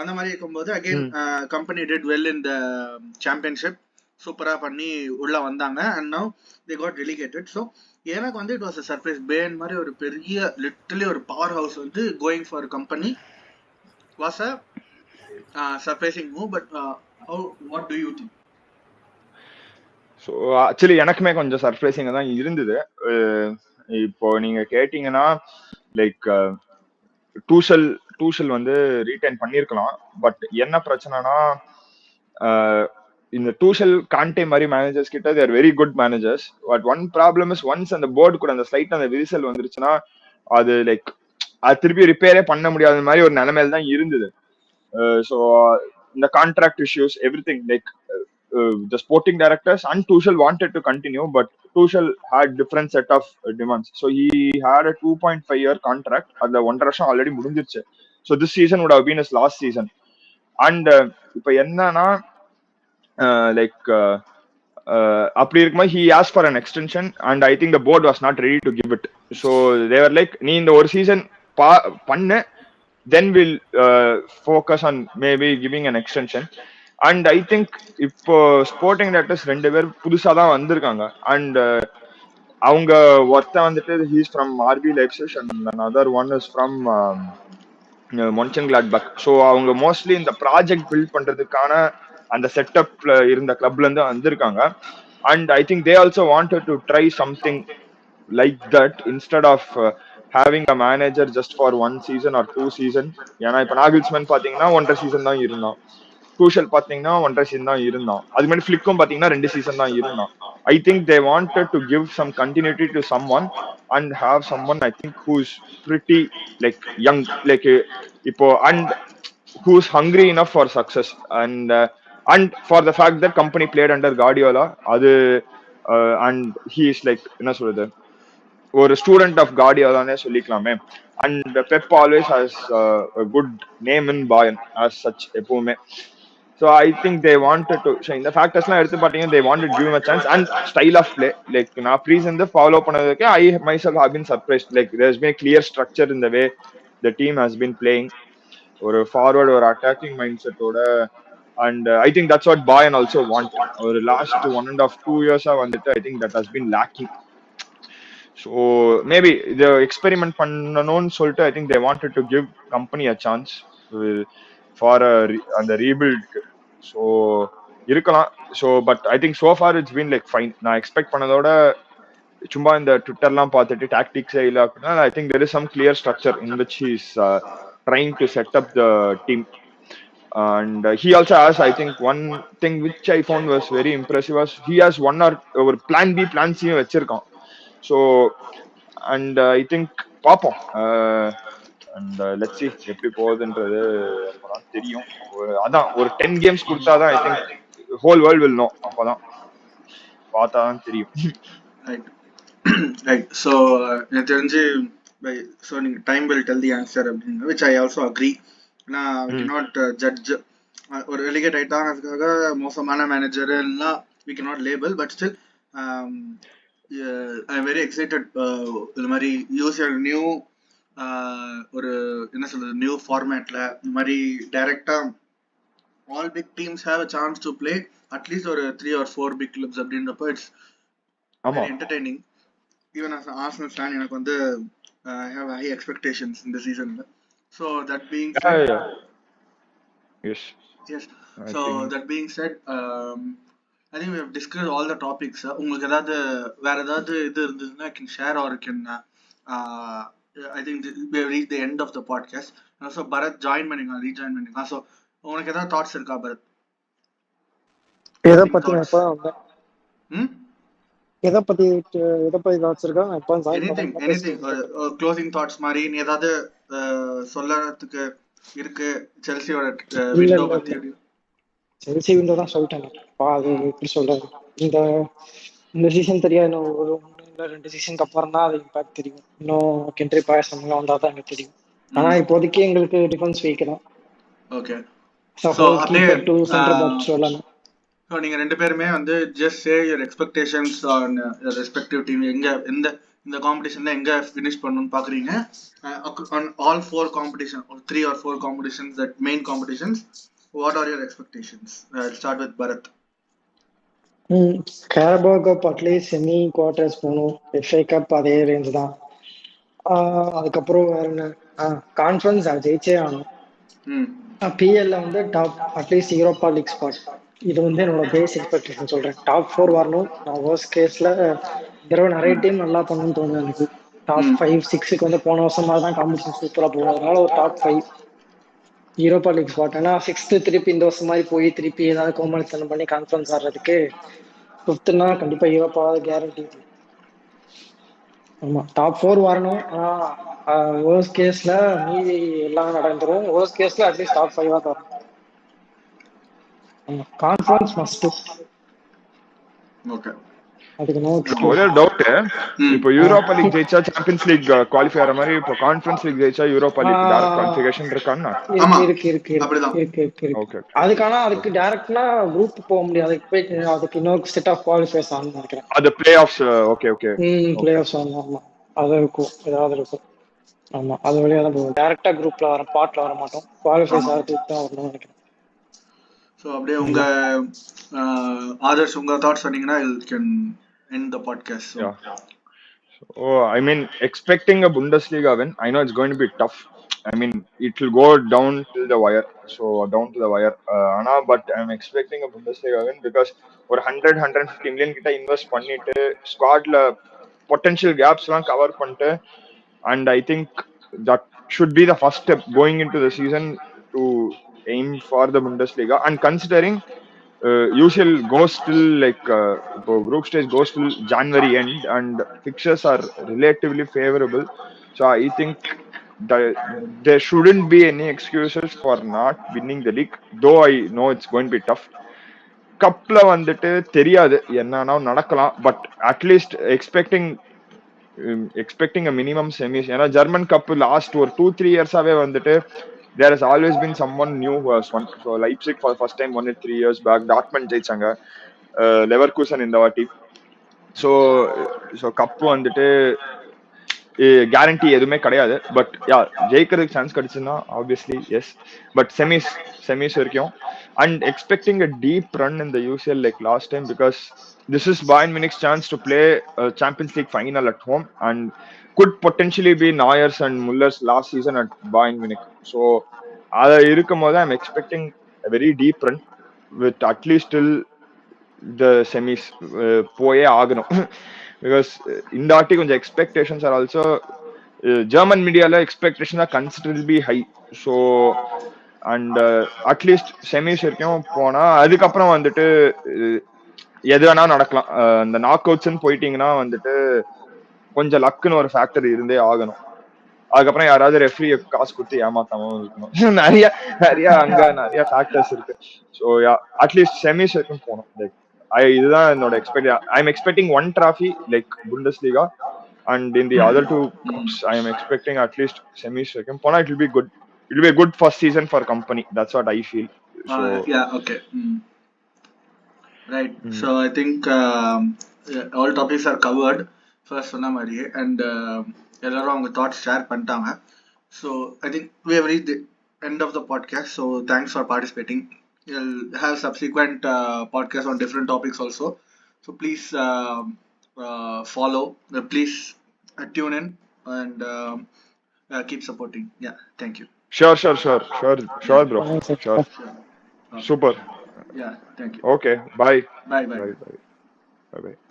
அந்த மாதிரி இருக்கும்போது again company did well in the championship, சூப்பரா பண்ணி உள்ள வந்தாங்க and now they got relegated. So எனக்கு வந்து it was a surprise. பேன் மாதிரி ஒரு பெரிய லிட்டரலி ஒரு பவர் ஹவுஸ் வந்து going for a company was a surprising move. But what do you think? So actually எனக்குமே கொஞ்சம் சர்ப்ரைசிங்காக தான் இருந்தது. இப்போ நீங்க கேட்டீங்கன்னா லைக் டூஷல் வந்து ரீடைன் பண்ணியிருக்கலாம். பட் என்ன பிரச்சனைனா இந்த டூஷல் கான்டே மாதிரி மேனேஜர்ஸ் கிட்ட they're very good managers. But one problem is once அந்த போர்டு கூட அந்த ஸ்லைட் அந்த விரிசல் வந்துருச்சுன்னா அது லைக் அது திருப்பி ரிப்பேரே பண்ண முடியாத மாதிரி ஒரு நிலைமையில தான் இருந்தது. ஸோ இந்த contract issues everything like the sporting directors and Tuchel wanted to continue, but Tuchel had different set of demands. So he had a 2.5-year contract. Adla 1 வருஷம் ஆல்ரெடி முடிஞ்சிருச்சு. So this season would have been his last season. And இப்போ என்னன்னா லைக் அப்படி இருக்கும்போது he asked for an extension and I think the board was not ready to give it. So they were like நீ இந்த ஒரு சீசன் பண்ணு, then we'll focus on maybe giving an extension. And I think இப்போ ஸ்போர்ட்டிங் டைரக்டர்ஸ் 2 பேர் புதுசா தான் வந்திருக்காங்க. அண்ட் அவங்க ஒருத்தன் வந்துட்டு he's from RB Leipzig and other one is from Mönchengladbach. So அவங்க மோஸ்ட்லி இந்த ப்ராஜெக்ட் பில்ட் பண்றதுக்கான அந்த செட்டப்ல இருந்த கிளப்ல இருந்து வந்திருக்காங்க. And I think they also wanted to try something like that instead of having a manager just for 1 season or 2 season. ஏன்னா இப்போ நாகில்ஸ்மேன் பாத்தீங்கன்னா 1.5 season தான் இருந்தான். டூஷல் பாத்தீங்கன்னா 1.5 season தான் இருந்தான். அது மாதிரி ஃபிளிக்கும் பாத்தீங்கன்னா 2 season தான் இருந்தான். I think they wanted to give some continuity to someone and have someone I think who is pretty like young like இப்போ and who is hungry enough for success and for the fact that Kompany played under Guardiola. அது அண்ட் ஹீ இஸ் லைக் என்ன சொல்றது ஒரு ஸ்டூடெண்ட் ஆஃப் கார்டியோலானே சொல்லிக்கலாமே. And Pep always has a good name in Bayern as such எப்பவுமே. So I think they wanted to so இந்த ஃபேக்டர்ஸ்லாம் எடுத்து பார்த்தீங்கன்னா they wanted to give him a chance and style of play. Like நான் ப்ரீசன் ஃபாலோ பண்ணதுக்கு I myself have been surprised. Like there's been a clear structure in the way the team has been playing. ஒரு ஃபார்வர்ட் ஒரு அட்டாக்கிங் மைண்ட் செட்டோட. And I think that's what Bayern also want. ஒரு லாஸ்ட் 1.5-2 years வந்துட்டு I think that has been lacking. So maybe the experiment பண்ணணும்னு சொல்லிட்டு I think they wanted to give company a chance for அந்த rebuild. So இருக்கலாம். So but I think so far it's been like fine. நான் எக்ஸ்பெக்ட் பண்ணதோட சும்மா இந்த ட்விட்டர்லாம் பார்த்துட்டு டாக்டிக்ஸே இல்லை அப்படின்னா I think there is some clear structure in which he is trying to set up the team. And he also has I think one thing which I found was very impressive was he has one or plan B plan C வச்சிருக்கான். ஸோ அண்ட் ஐ திங்க் பார்ப்போம். அண்ட் லெட்ஸ் see எப்படி போகுதுன்றது அப்பதான் தெரியும். அதான் ஒரு 10 games கொடுத்தாதான் I think whole world will know. அப்பதான் பார்த்தாதான் தெரியும். ரைட். ஸோ எனக்கு தெரிஞ்சு ஸோ நீங்கள் time will tell the answer அப்படின்னு விச் ஐ ஆல்சோ அக்ரி. ஏன்னா வி நாட் ஜட்ஜ் ஒரு ரெலிகேட் ஆயிட்டாங்கிறதுக்காக மோசமான மேனேஜர் எல்லாம் V can not label. But still I'm very excited. இந்த மாதிரி யூஸ் நியூ ஒரு என்ன சொல்றது நியூ ஃபார்மேட்ல இந்த மாதிரி டைரக்டா all big teams have a chance to play at least or 3 or 4 big clubs அப்படின்றப்போ it's ஆமா very entertaining. Even as an Arsenal fan எனக்கு வந்து I have high expectations in the season. So that being yeah, said, yeah. Yes, yes. I So think that being said, I think we have discussed all the topics. உங்களுக்கு ஏதாவது வேற ஏதாவது இது இருந்ததுன்னா I can share or I can I think we have reached the end of the podcast. So Bharat rejoin பண்ணிக்கலாம். So உனக்கு ஏதாவது thoughts இருக்கா பரத்? எதை Closing பத்தி நான் thoughts. இப்ப வந்தேன். எதை பத்தி தாட்ஸ் இருக்கா? நான் இப்ப ஜாயின் Anything, பண்ணேன். anything. Closing thoughts மாதிரி நீ ஏதாவது சொல்லறதுக்கு இருக்கு செல்சியோட இல்ல விண்டோ இல்ல பத்தி? இல்ல செல்சி விண்டோ தான் சொல்லிட்டேன். அது எப்படி சொல்றது, இந்த சீசன் தெரியாது. இன்னும் ஒரு 1 இல்ல 2 சீசனுக்கு அப்புறம் தான் அது இம்பாக்ட் தெரியும். இன்னும் கென்ட்ரி பாயசம் வந்தா தான் எனக்கு தெரியும். ஆனா இப்போதைக்கு எங்களுக்கு டிஃபென்ஸ் வீக் தான். ஓகே. So அப்படியே keeper to center back சொல்லலாம். ஸோ நீங்க ரெண்டு பேருமே வந்து just say your expectations on your respective team, எங்க இந்த காம்படிஷன்ல எங்க ஃபினிஷ் பண்ணணும்னு பாக்குறீங்க on all 4 competition or 3 or 4 competitions, that main competitions. What are your expectations? I'll start with Bharat. Carabao cup at least semi quarters போகணும். FA கப் அதே ரேஞ்ச் தான். அதுக்கப்புறம் வேற என்ன, கான்ஃபரன்ஸ் அது ஜெயிச்சே ஆகணும். PL வந்து top at least Europa League spot. இது வந்து என்னோட பேஸ் எக்ஸ்பெக்டேஷன் சொல்றேன். டாப் 4 வரணும். நான் வர்ஸ்ட் கேஸ்ல தடவை நிறைய டீம் நல்லா பண்ணணும்னு தோணுது எனக்கு. டாப் 5 6க்கு வந்து போன வருஷம் மாதிரி தான் காம்படிஷன் சூப்பரா போகும். அதனால ஒரு டாப் 5 யூரோப்பா லீக் ஸ்பாட். ஏன்னா 6th திருப்பி இந்த வருஷம் மாதிரி போய் திருப்பி ஏதாவது கோமாளித்தனம் பண்ணி கான்ஃபரன்ஸ் ஆடுறதுக்கு 5th கண்டிப்பா யூரோப்பாவது கேரண்டி. ஆமா, டாப் 4 வரணும். ஆனா வர்ஸ்ட் கேஸ்ல மீதி எல்லாம் நடந்துரும். வர்ஸ்ட் கேஸ்ல அட்லீஸ்ட் டாப் 5 வரணும். ஆமா, கான்ஃபரன்ஸ் மஸ்ட். ஓகே. அதுக்கு நோ ஒரே டவுட், இப்போ யூரோப்பா லீக் ஜெயிச்சா சாம்பியன்ஸ் லீக் குவாலிஃபை ஆற மாதிரி இப்போ கான்ஃபரன்ஸ் லீக் ஜெயிச்சா யூரோப்பா லீக் டைரக்ட் குவாலிஃபிகேஷன் இருக்கான்னா? இருக்கு. அதுக்கு டைரக்ட்னா குரூப் போக முடியாது. அதுக்கு இன்னொரு செட் ஆஃப் குவாலிஃபைஸ் ஆகணும்னு நினைக்கிறேன். அது play of. Okay play of ஆகணும். ஆமா, அது இருக்கும், ஏதாவது இருக்கும். ஆமா, அது வழியா தான் போகும். டைரக்டா குரூப்ல வர பாட்ல வர மாட்டோம். குவாலிஃபைஸ் ஆகிறதுக்கு தான் வரணும்னு நினைக்கிறேன். ஸோ அப்படியே உங்க ஆதர்ஸ் உங்க தாட்ஸ் சொன்னீங்கன்னா you can end the podcast. So I mean, expecting a Bundesliga win, I know it's going to be tough. I mean, it will go down to the wire. But I'm expecting a Bundesliga win because ஒரு 100-150 million கிட்ட இன்வெஸ்ட் பண்ணிட்டு ஸ்குவாட்ல பொட்டன்ஷியல் கேப்ஸ் எல்லாம் கவர் பண்ணிட்டு, and I think that should be the first step going into the season to aim for the Bundesliga. And considering UCL goes till group stage goes till January end and fixtures are relatively favorable, so I think there shouldn't be any excuses for not winning the league, though I know it's going to be tough. கப்ல வந்துட்டு தெரியாது என்னன்னா நடக்கலாம், but at least expecting a minimum semis. ஏன்னா ஜெர்மன் கப் லாஸ்ட் ஒரு 2-3 இயர்ஸாவே வந்துட்டு there has always been someone new who has won. So Leipzig for the first time won it 3 years back. Dortmund ஜெயிச்சாங்க, Leverkusen இந்த வாட்டி. ஸோ கப் வந்துட்டு கேரண்டி எதுவுமே கிடையாது. பட் ஜெயிக்கிறதுக்கு சான்ஸ் கிடைச்சுன்னா ஆப்வியஸ்லி எஸ், பட் செமிஸ் வரைக்கும். And expecting a deep run in the UCL like last time, because this is Bayern Munich's chance to play a Champions League final at home and could potentially be Neuer's and Muller's last season at Bayern Munich. So அதை இருக்கும் போது I'm expecting a very deep run with at least till the semis போயே ஆகணும். பிகாஸ் இந்த வாட்டி கொஞ்சம் எக்ஸ்பெக்டேஷன்ஸ் ஆர் ஆல்சோ ஜெர்மன் மீடியால expectation are considerably high. So and at least semis வரைக்கும் போனா அதுக்கப்புறம் வந்துட்டு எது வேணா நடக்கலாம். இந்த நாக் அவுட்ஸ்ன்னு போயிட்டீங்கன்னா வந்துட்டு கொஞ்சம் லக்குன்னு ஒரு ஃபேக்டர் இருந்தே ஆகணும். அதுக்கப்புறம் யாராவது ரெஃப்ரி காசு கொடுத்து ஏமாத்தாம இருக்கணும். நிறைய அங்க நிறைய ஃபேக்டர்ஸ் இருக்கு. ஸோ அட்லீஸ்ட் செமிஸ் வரைக்கும் போகணும். லைக் இதுதான் என்னோட I am expecting 1 trophy like Bundesliga, and in the other 2 cups I am expecting at least semis வரைக்கும் போனா it will be good. It will be a good first season for company. That's what I feel. So okay. Right. So I think all topics are covered first சொன்ன மாதிரியே, and எல்லாரும் அவங்க தாட்ஸ் ஷேர் பண்ணிட்டாங்க. So I think we have reached the end of the podcast. So thanks for participating. We'll have subsequent podcasts on different topics also. So please follow. Please tune in and keep supporting. Yeah, thank you. Sure, bro. Thanks, Sure. Sure. Super. Yeah, thank you. Okay. Bye. Bye. Bye.